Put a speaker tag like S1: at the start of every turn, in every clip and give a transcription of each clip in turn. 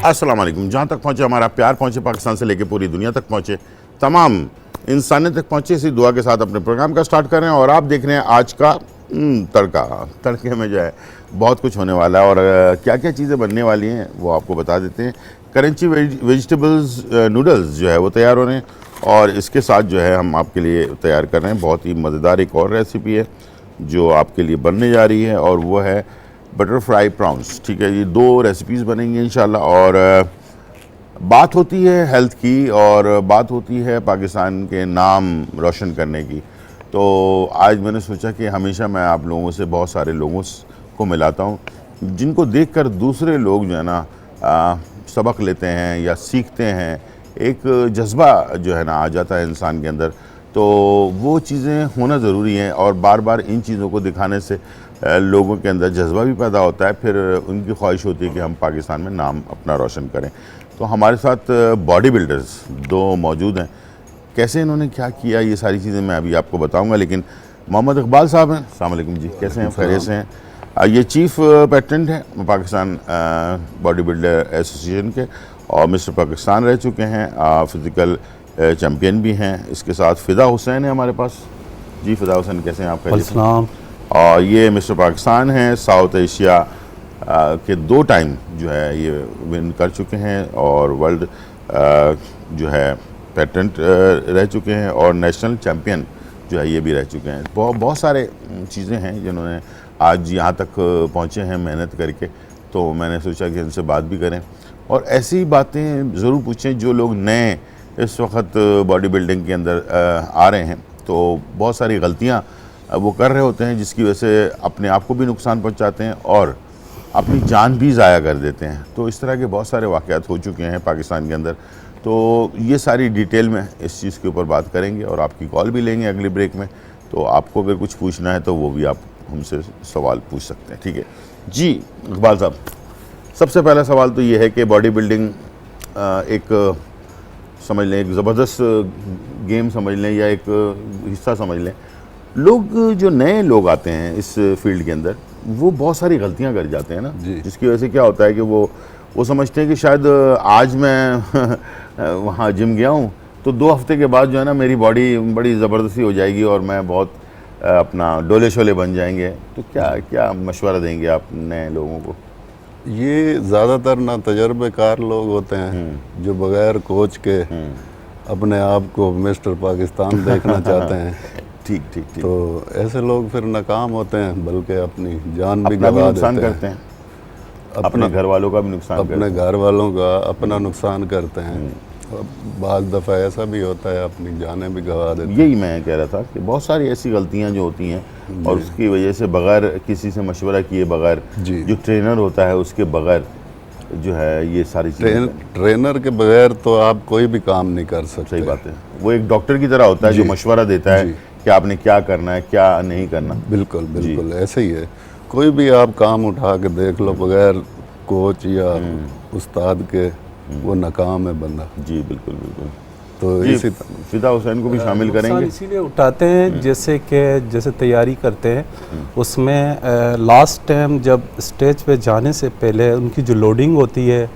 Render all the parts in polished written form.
S1: अस्सलाम वालेकुम। जहाँ तक पहुँचे हमारा प्यार पहुँचे, पाकिस्तान से लेकर पूरी दुनिया तक पहुँचे, तमाम इंसानियत तक पहुँचे, इसी दुआ के साथ अपने प्रोग्राम का स्टार्ट कर रहे हैं। और आप देख रहे हैं आज का तड़के में जो है बहुत कुछ होने वाला है और क्या क्या चीज़ें बनने वाली हैं वो आपको बता देते हैं। करंची वेजिटेबल्स नूडल्स जो है वो तैयार हो रहे हैं और इसके साथ जो है हम आपके लिए तैयार कर रहे हैं बहुत ही मज़ेदार एक और रेसिपी है जो आपके लिए बनने जा रही है और वो है बटर फ्राई प्रॉन्स। ठीक है, ये दो रेसिपीज़ बनेंगी इंशाल्लाह। और बात होती है हेल्थ की और बात होती है पाकिस्तान के नाम रोशन करने की। तो आज मैंने सोचा कि हमेशा मैं आप लोगों से बहुत सारे लोगों को मिलाता हूँ जिनको देखकर दूसरे लोग जो है ना सबक लेते हैं या सीखते हैं, एक जज्बा जो है ना आ जाता है इंसान के अंदर। तो वो चीज़ें होना ज़रूरी हैं और बार बार इन चीज़ों को दिखाने से लोगों के अंदर जज्बा भी पैदा होता है, फिर उनकी ख्वाहिश होती है कि हम पाकिस्तान में नाम अपना रोशन करें। तो हमारे साथ बॉडी बिल्डर्स दो मौजूद हैं। कैसे इन्होंने क्या किया ये सारी चीज़ें मैं अभी आपको बताऊंगा, लेकिन मोहम्मद इकबाल साहब हैं। अस्सलाम वालेकुम जी, कैसे हैं? खैरियत से हैं? ये चीफ पेटेंट हैं पाकिस्तान बॉडी बिल्डर एसोसिएशन के और मिस्टर पाकिस्तान रह चुके हैं, फिज़िकल चैम्पियन भी हैं। इसके साथ फ़िदा हुसैन है हमारे पास। जी फ़िदा हुसैन, कैसे हैं आप?
S2: खैरियत?
S1: और ये मिस्टर पाकिस्तान हैं, साउथ एशिया के 2 टाइम जो है ये विन कर चुके हैं और वर्ल्ड जो है पेटेंट रह चुके हैं और नेशनल चैम्पियन जो है ये भी रह चुके हैं। बहुत सारे चीज़ें हैं जिन्होंने आज यहाँ तक पहुँचे हैं मेहनत करके। तो मैंने सोचा कि इनसे बात भी करें और ऐसी बातें ज़रूर पूछें जो लोग नए इस वक्त बॉडी बिल्डिंग के अंदर आ रहे हैं। तो बहुत सारी गलतियाँ वो कर रहे होते हैं जिसकी वजह से अपने आप को भी नुकसान पहुंचाते हैं और अपनी जान भी ज़ाया कर देते हैं। तो इस तरह के बहुत सारे वाक़यात हो चुके हैं पाकिस्तान के अंदर। तो ये सारी डिटेल में इस चीज़ के ऊपर बात करेंगे और आपकी कॉल भी लेंगे अगली ब्रेक में। तो आपको अगर कुछ पूछना है तो वो भी आप हमसे सवाल पूछ सकते हैं। ठीक है जी इकबाल साहब, सबसे पहला सवाल तो ये है कि बॉडी बिल्डिंग एक समझ लें, एक ज़बरदस्त गेम समझ लें या एक हिस्सा समझ लें। लोग जो नए लोग आते हैं इस फील्ड के अंदर वो बहुत सारी गलतियां कर जाते हैं ना, जिसकी वजह से क्या होता है कि वो समझते हैं कि शायद आज मैं वहाँ जिम गया हूँ तो 2 हफ्ते के बाद जो है ना मेरी बॉडी बड़ी ज़बरदस्ती हो जाएगी और मैं बहुत अपना डोले शोले बन जाएंगे। तो क्या मशवरा देंगे आप नए लोगों को?
S3: ये ज़्यादातर ना तजर्बेकार लोग होते हैं जो बग़ैर कोच के अपने आप को मिस्टर पाकिस्तान देखना चाहते हैं।
S1: ठीक।
S3: तो ऐसे लोग फिर नाकाम होते हैं, बल्कि अपनी जान भी गवा
S1: नुकसान करते हैं, अपने घर वालों का भी नुकसान करते हैं,
S3: अपने घर वालों का अपना नुकसान करते हैं। बाज़ दफ़ा ऐसा भी होता है अपनी जानें भी गवा देते हैं।
S1: यही मैं कह रहा था कि बहुत सारी ऐसी गलतियां जो होती हैं और उसकी वजह से बग़ैर किसी से मशवरा किए, बग़ैर जो ट्रेनर होता है उसके बग़ैर जो है ये सारी चीज़ें
S3: ट्रेनर के बगैर तो आप कोई भी काम नहीं कर सकते।
S1: सही बात है। वो एक डॉक्टर की तरह होता है जो मशवरा देता है कि आपने क्या करना है क्या नहीं करना।
S3: बिल्कुल ऐसे ही है। कोई भी आप काम उठा के देख लो बगैर कोच या उस्ताद के, वो नाकाम है बंदा।
S1: जी बिल्कुल।
S3: तो इसी
S1: फ़िदा हुसैन को भी शामिल करेंगे।
S2: इसीलिए उठाते हैं जैसे तैयारी करते हैं उसमें लास्ट टाइम जब स्टेज पे जाने से पहले उनकी जो लोडिंग होती है,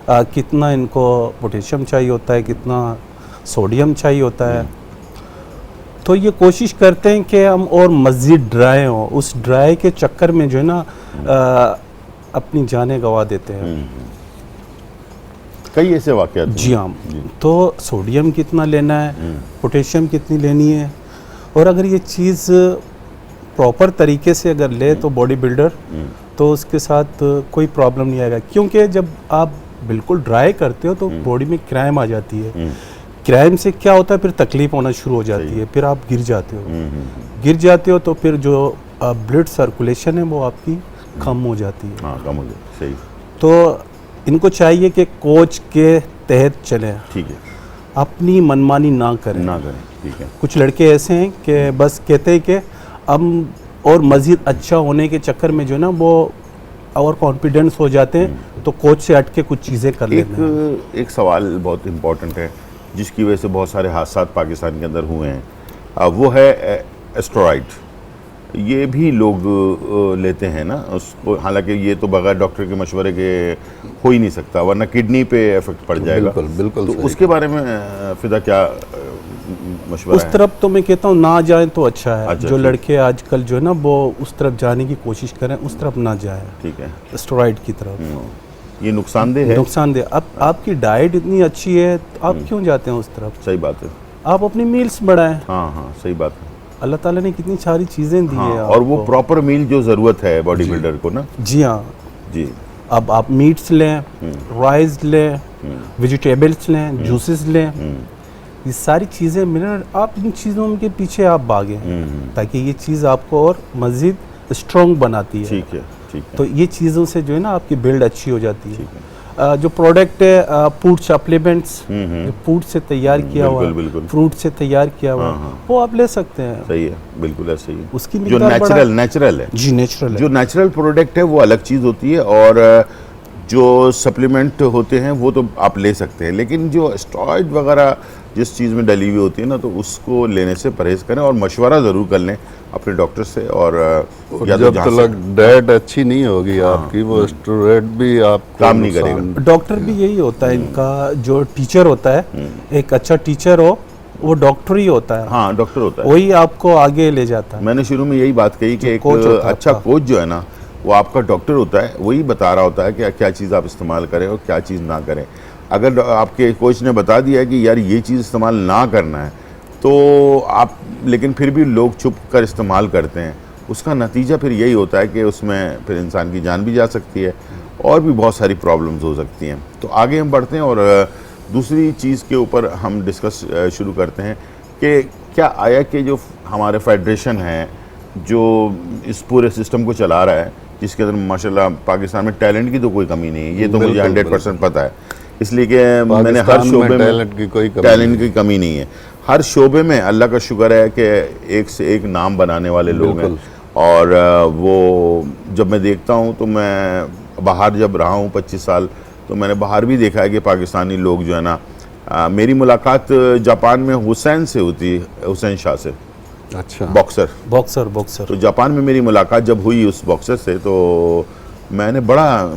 S2: कितना इनको पोटेशियम चाहिए होता है, कितना सोडियम चाहिए होता है, तो ये कोशिश करते हैं कि हम और मज़ीद ड्राई हों। उस ड्राई के चक्कर में जो है ना अपनी जानें गंवा देते हैं।
S1: कई ऐसे वाक़यात।
S2: जी हाँ। तो सोडियम कितना लेना है, पोटेशियम कितनी लेनी है, और अगर ये चीज़ प्रॉपर तरीके से अगर ले तो बॉडी बिल्डर तो उसके साथ कोई प्रॉब्लम नहीं आएगा। क्योंकि जब आप बिल्कुल ड्राई करते हो तो बॉडी में क्रैम आ जाती है। क्रैम से क्या होता है, फिर तकलीफ होना शुरू हो जाती है, फिर आप गिर जाते हो तो फिर जो ब्लड सर्कुलेशन है वो आपकी कम हो जाती है।
S1: हाँ, कम हो जाती है। सही।
S2: तो इनको चाहिए कि कोच के तहत चलें।
S1: ठीक है।
S2: अपनी मनमानी ना करें।
S1: ठीक है।
S2: कुछ लड़के ऐसे हैं कि बस कहते हैं कि हम और मज़ीद अच्छा होने के चक्कर में जो ना वो और कॉन्फिडेंस हो जाते हैं तो कोच से हट के कुछ चीज़ें कर लेते हैं।
S1: एक सवाल बहुत इम्पोर्टेंट है जिसकी वजह से बहुत सारे हादसात पाकिस्तान के अंदर हुए हैं, वो है एस्टेरॉइड। ये भी लोग लेते हैं ना उसको, हालांकि ये तो बगैर डॉक्टर के मशवरे के हो ही नहीं सकता, वरना किडनी पे इफेक्ट पड़ जाएगा।
S3: बिल्कुल बिल्कुल
S1: तो
S3: सही।
S1: उसके बारे में फिदा क्या मशवरा
S2: उस
S1: है?
S2: तरफ तो मैं कहता हूँ ना जाए तो अच्छा है।
S1: अच्छा,
S2: जो
S1: ठीक।
S2: लड़के आजकल जो है ना वो उस तरफ जाने की कोशिश करें, उस तरफ ना जाए,
S1: ठीक है।
S2: स्टेरॉइड की तरफ।
S1: ये नुकसानदेह है।
S2: नुकसानदेह। अब आपकी डाइट इतनी अच्छी है तो आप क्यों जाते हैं उस तरफ?
S1: सही बात है।
S2: आप अपनी मील्स बढ़ाएं।
S1: हाँ हाँ, सही बात है।
S2: अल्लाह ताला ने कितनी सारी चीज़ें दी
S1: हाँ,
S2: है
S1: और वो
S2: आपको।
S1: प्रॉपर मील जो ज़रूरत है बॉडी बिल्डर को ना।
S2: जी हाँ।
S1: जी।
S2: अब आप मीट्स लें, राइस लें, वेजिटेबल्स लें, जूसेस लें, ये सारी चीज़ें मिनरल, आप इन चीज़ों के पीछे आप भागें ताकि ये चीज़ आपको और मज़ीद स्ट्रॉन्ग बनाती है।
S1: ठीक है, ठीक है।
S2: तो ये चीज़ों से जो है ना आपकी बिल्ड अच्छी हो जाती है। जो प्रोडक्ट है फूड सप्लीमेंट्स, जो फूड से तैयार किया हुआ,
S1: बिल्कुल, बिल्कुल।
S2: फ्रूट से तैयार किया हुआ, वो आप ले सकते हैं।
S1: सही है, बिल्कुल ऐसे ही है।
S2: उसकी
S1: जो
S2: मिकदार बड़ा-
S1: नेचुरल है,
S2: जी नेचुरल है।
S1: जो नेचुरल प्रोडक्ट है वो अलग चीज़ होती है, और जो सप्लीमेंट होते हैं वो तो आप ले सकते हैं, लेकिन जो स्टेरॉइड वगैरह जिस चीज़ में डली हुई होती है ना, तो उसको लेने से परहेज़ करें और मशवरा ज़रूर कर लें अपने डॉक्टर से। और या तो
S3: जब
S1: जहाँ
S3: तक डाइट अच्छी नहीं होगी आपकी, वो स्टेरॉइड भी आपको
S1: काम नहीं
S3: नुकसान-
S1: करेगा।
S2: डॉक्टर भी यही होता है, इनका जो टीचर होता है, एक अच्छा टीचर हो वो डॉक्टर ही होता है।
S1: हाँ, डॉक्टर होता है।
S2: वही आपको आगे ले जाता है।
S1: मैंने शुरू में यही बात कही कि एक
S2: कोच होता है
S1: अच्छा
S2: आपका।
S1: कोच जो है ना, वो आपका डॉक्टर होता है, वही बता रहा होता है कि क्या चीज़ आप इस्तेमाल करें और क्या चीज़ ना करें। अगर आपके कोच ने बता दिया है कि यार ये चीज़ इस्तेमाल ना करना है, तो आप, लेकिन फिर भी लोग छुप कर इस्तेमाल करते हैं, उसका नतीजा फिर यही होता है कि उसमें फिर इंसान की जान भी जा सकती है और भी बहुत सारी प्रॉब्लम्स हो सकती हैं। तो आगे हम बढ़ते हैं और दूसरी चीज़ के ऊपर हम डिस्कस शुरू करते हैं कि क्या आया कि जो हमारे फेडरेशन है जो इस पूरे सिस्टम को चला रहा है, जिसके अंदर माशाल्लाह पाकिस्तान में टैलेंट की तो कोई कमी नहीं है, ये तो मुझे
S3: बिल्कुल,
S1: 100% पता है, इसलिए कि मैंने हर
S3: पाकिस्तान
S1: शोबे में
S3: टैलेंट की कोई कमी
S1: टैलेंट की कमी नहीं है। हर शोबे में अल्लाह का शुक्र है कि एक से एक नाम बनाने वाले लोग हैं। और वो जब मैं देखता हूँ तो मैं बाहर जब रहा हूँ 25 साल, तो मैंने बाहर भी देखा है कि पाकिस्तानी लोग जो है ना, मेरी मुलाकात जापान में हुसैन से होती है, हुसैन शाह से,
S3: अच्छा
S1: बॉक्सर।
S2: बॉक्सर
S1: तो जापान में मेरी मुलाकात जब हुई उस बॉक्सर से, तो मैंने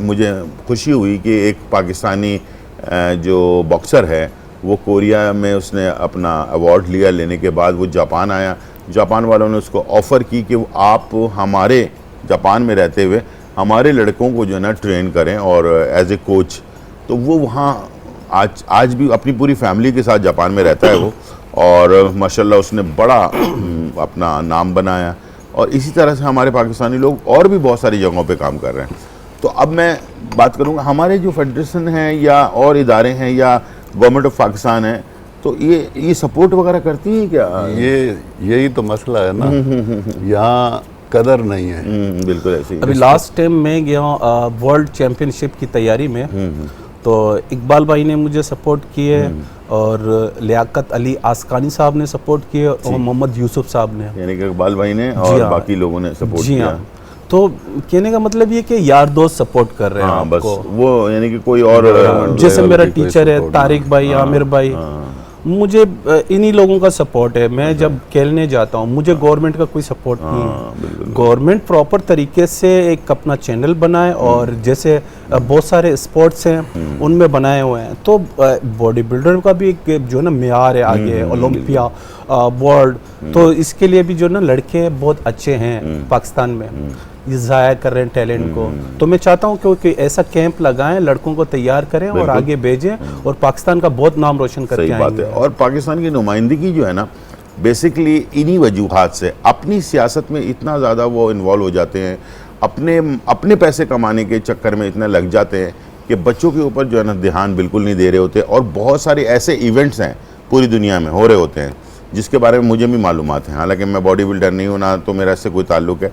S1: मुझे खुशी हुई कि एक पाकिस्तानी जो बॉक्सर है वो कोरिया में उसने अपना अवार्ड लिया, लेने के बाद वो जापान आया। जापान वालों ने उसको ऑफ़र की कि आप हमारे जापान में रहते हुए हमारे लड़कों को जो है ना ट्रेन करें और एज ए कोच। तो वो वहाँ आज भी अपनी पूरी फैमिली के साथ जापान में रहता है वो, और माशाल्लाह उसने बड़ा अपना नाम बनाया। और इसी तरह से हमारे पाकिस्तानी लोग और भी बहुत सारी जगहों पे काम कर रहे हैं। तो अब मैं बात करूँगा हमारे जो फेडरेशन हैं या और इदारे हैं या गवर्नमेंट ऑफ पाकिस्तान है, तो ये सपोर्ट वगैरह करती हैं क्या?
S3: यही तो मसला है ना, यहाँ कदर नहीं है।
S1: बिल्कुल ऐसे ही।
S2: अभी लास्ट टाइम मैं गया वर्ल्ड चैम्पियनशिप की तैयारी में, तो इकबाल भाई ने मुझे सपोर्ट किए और लियाकत अली आसकानी साहब ने सपोर्ट किए और मोहम्मद यूसुफ साहब ने,
S1: यानी कि इकबाल भाई ने और
S2: हाँ।
S1: बाकी लोगों ने सपोर्ट
S2: जी
S1: किया।
S2: हाँ। तो कहने का मतलब ये कि यार दोस्त सपोर्ट कर रहे हैं
S1: हाँ, बस
S2: आपको।
S1: वो यानी कि कोई और
S2: जैसे
S3: लेवल
S2: मेरा
S3: की कोई
S2: टीचर है
S3: support
S2: तारिक भाई, आमिर भाई, मुझे इन्हीं लोगों का सपोर्ट है। मैं जब खेलने जाता हूँ मुझे गवर्नमेंट का कोई सपोर्ट नहीं है। गवर्नमेंट प्रॉपर तरीके से एक अपना चैनल बनाए और जैसे बहुत सारे स्पोर्ट्स हैं उनमें बनाए हुए हैं, तो बॉडी बिल्डर का भी एक जो है ना मेयार है आगे, ओलंपिया, वर्ल्ड, तो इसके लिए भी जो ना लड़के बहुत अच्छे हैं पाकिस्तान में, ये ज़ाया कर रहे हैं टैलेंट को। तो मैं चाहता हूँ कि ऐसा कैंप लगाएं, लड़कों को तैयार करें और आगे भेजें और पाकिस्तान का बहुत नाम रोशन करके
S1: सही बात
S2: आएंगे।
S1: है। और पाकिस्तान की नुमाइंदगी जो है ना, बेसिकली इन्हीं वजूहात से अपनी सियासत में इतना ज़्यादा वो इन्वॉल्व हो जाते हैं, अपने पैसे कमाने के चक्कर में इतने लग जाते हैं कि बच्चों के ऊपर जो है ना ध्यान बिल्कुल नहीं दे रहे होते। और बहुत सारे ऐसे इवेंट्स हैं पूरी दुनिया में हो रहे होते हैं जिसके बारे में मुझे भी मालूमात हैं, हालांकि मैं बॉडी बिल्डर नहीं हूँ ना तो मेरा इससे कोई ताल्लुक़ है,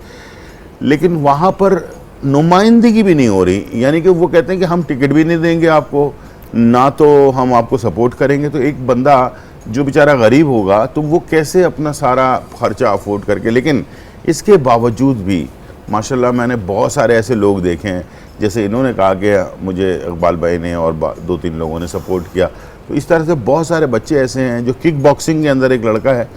S1: लेकिन वहाँ पर नुमाइंदगी भी नहीं हो रही। यानी कि वो कहते हैं कि हम टिकट भी नहीं देंगे आपको, ना तो हम आपको सपोर्ट करेंगे। तो एक बंदा जो बेचारा गरीब होगा तो वो कैसे अपना सारा खर्चा अफोर्ड करके, लेकिन इसके बावजूद भी माशाल्लाह मैंने बहुत सारे ऐसे लोग देखे हैं, जैसे इन्होंने कहा कि मुझे इकबाल भाई ने और 2-3 लोगों ने सपोर्ट किया। तो इस तरह से बहुत सारे बच्चे ऐसे हैं जो किक बॉक्सिंग के अंदर एक लड़का है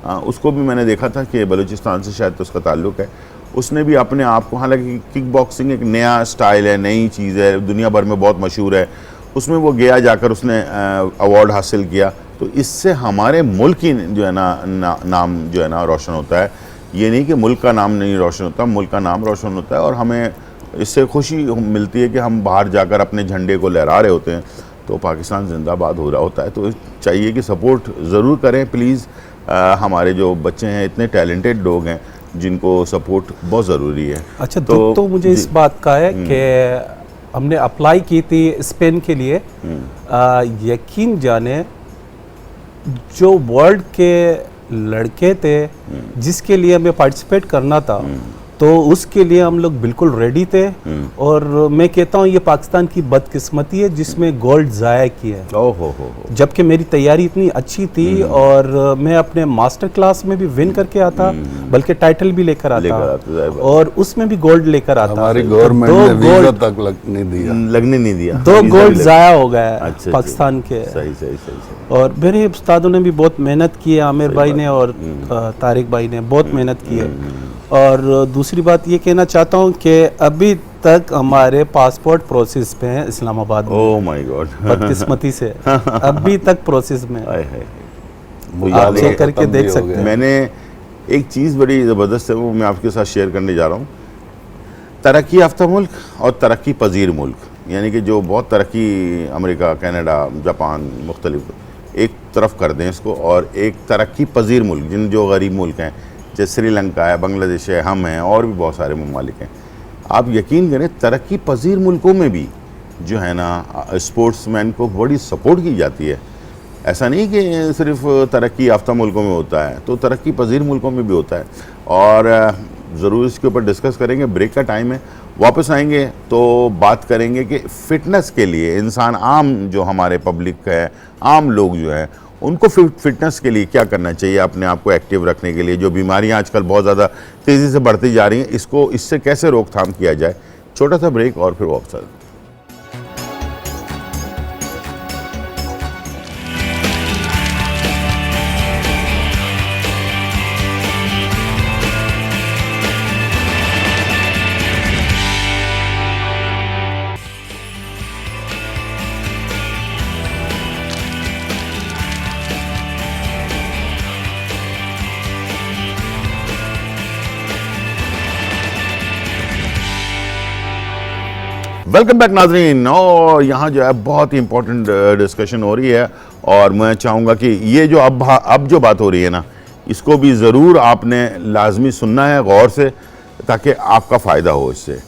S1: उसको भी मैंने देखा था कि बलूचिस्तान से शायद तो उसका ताल्लुक़ है। उसने भी अपने आप को, हालांकि किक बॉक्सिंग एक नया स्टाइल है, नई चीज़ है, दुनिया भर में बहुत मशहूर है, उसमें वो गया, जाकर उसने अवार्ड हासिल किया। तो इससे हमारे मुल्क की जो है नाम जो है ना रोशन होता है। ये नहीं कि मुल्क का नाम नहीं रोशन होता, मुल्क का नाम रोशन होता है। और हमें इससे खुशी मिलती है कि हम बाहर जाकर अपने झंडे को लहरा रहे होते हैं, तो पाकिस्तान जिंदाबाद हो रहा होता है। तो चाहिए कि सपोर्ट ज़रूर करें प्लीज़। हमारे जो बच्चे हैं, इतने टैलेंटेड लोग हैं जिनको सपोर्ट बहुत ज़रूरी है।
S2: अच्छा, तो मुझे इस बात का है कि हमने अप्लाई की थी स्पेन के लिए। यकीन जाने जो वर्ल्ड के लड़के थे जिसके लिए हमें पार्टिसिपेट करना था, तो उसके लिए हम लोग बिल्कुल रेडी थे। और मैं कहता हूँ ये पाकिस्तान की बदकिस्मती है जिसमें गोल्ड ज़ाया किया है।
S1: ओहो
S2: जबकि मेरी तैयारी इतनी अच्छी थी और मैं अपने मास्टर क्लास में भी विन करके आता, बल्कि टाइटल भी लेकर आता और उसमें भी गोल्ड लेकर आता।
S3: हमारी गवर्नमेंट ने वीजा तक
S1: लगने नहीं दिया।
S2: 2 गोल्ड ज़ाया हो गया
S1: अच्छा,
S2: पाकिस्तान के।
S1: सही।
S2: और मेरे उस्तादों ने भी बहुत मेहनत की है, आमिर भाई ने और तारिक भाई ने बहुत मेहनत की है। और दूसरी बात ये कहना चाहता हूँ कि अभी तक हमारे पासपोर्ट प्रोसेस पे हैं इस्लामाबाद में।
S1: ओह माय गॉड,
S2: बदकिस्मती से अभी तक प्रोसेस में। आप चेक करके देख सकते हैं।
S1: मैंने एक चीज़ बड़ी ज़बरदस्त है, वो मैं आपके साथ शेयर करने जा रहा हूँ। तरक्की याफ्ता मुल्क और तरक्की पजीर मुल्क, यानी कि जो बहुत तरक्की, अमेरिका, कनाडा, जापान, मुख्तलिफ, एक तरफ कर दें इसको, और एक तरक्की पजीर मुल्क जिन जो गरीब मुल्क हैं, जैसे श्रीलंका है, बांग्लादेश है, हम हैं, और भी बहुत सारे ममालिक हैं। आप यकीन करें तरक्की पजीर मुल्कों में भी जो है ना स्पोर्ट्समैन को बड़ी सपोर्ट की जाती है। ऐसा नहीं कि सिर्फ तरक्की याफ्ता मुल्कों में होता है, तो तरक्की पजीर मुल्कों में भी होता है। और ज़रूर इसके ऊपर डिस्कस करेंगे। ब्रेक का टाइम है, वापस आएंगे तो बात करेंगे कि फ़िटनेस के लिए इंसान, आम जो हमारे पब्लिक है, आम लोग जो हैं, उनको फिटनेस के लिए क्या करना चाहिए, अपने आप को एक्टिव रखने के लिए। जो बीमारियां आजकल बहुत ज़्यादा तेज़ी से बढ़ती जा रही हैं, इससे कैसे रोकथाम किया जाए। छोटा सा ब्रेक और फिर वापस। वेलकम बैक नाजरीन। और यहाँ जो है बहुत ही इंपॉर्टेंट डिस्कशन हो रही है, और मैं चाहूँगा कि ये जो अब जो बात हो रही है ना, इसको भी ज़रूर आपने लाजमी सुनना है गौर से, ताकि आपका फ़ायदा हो इससे।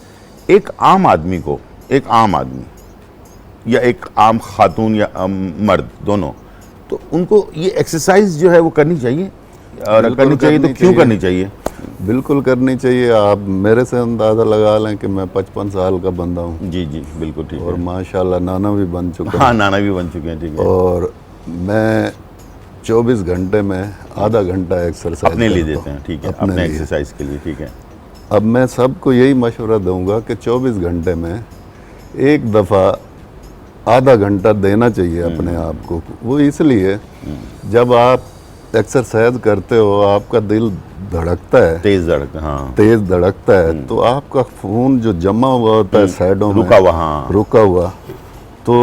S1: एक आम आदमी को, एक आम आदमी या एक आम खातून या मर्द दोनों, तो उनको ये एक्सरसाइज जो है वो करनी चाहिए। और करनी चाहिए तो क्यों करनी चाहिए?
S3: बिल्कुल करनी चाहिए। आप मेरे से अंदाज़ा लगा लें कि मैं 55 साल का बंदा हूँ।
S1: जी बिल्कुल ठीक है।
S3: और माशाल्लाह नाना भी बन चुका।
S1: हाँ, नाना भी बन चुके हैं, ठीक है।
S3: और मैं 24 घंटे में आधा घंटा एक्सरसाइज
S1: अपने लिए देते हैं, ठीक है, अपने एक्सरसाइज के लिए, ठीक है।
S3: अब मैं सबको यही मशवरा दूंगा कि 24 घंटे में एक दफ़ा आधा घंटा देना चाहिए अपने आप को। वो इसलिए जब आप एक्सरसाइज करते हो आपका दिल धड़कता है,
S1: तेज धड़कता, हाँ,
S3: तेज धड़कता है, तो आपका खून जो जमा हुआ होता है साइडों में, रुका हुआ, तो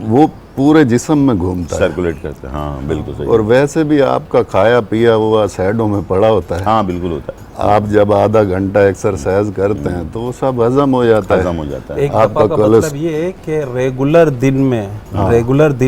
S3: वो पूरे जिस्म में घूमता है,
S1: सर्कुलेट करता है। हाँ बिल्कुल सही।
S3: और वैसे भी आपका खाया पिया हुआ साइडों में पड़ा होता है।
S1: हाँ बिल्कुल होता है।
S3: आप जब आधा घंटा एक्सरसाइज करते हैं तो वो सब हजम हो जाता है।
S2: एक दफा का मतलब ये है कि रेगुलर दिन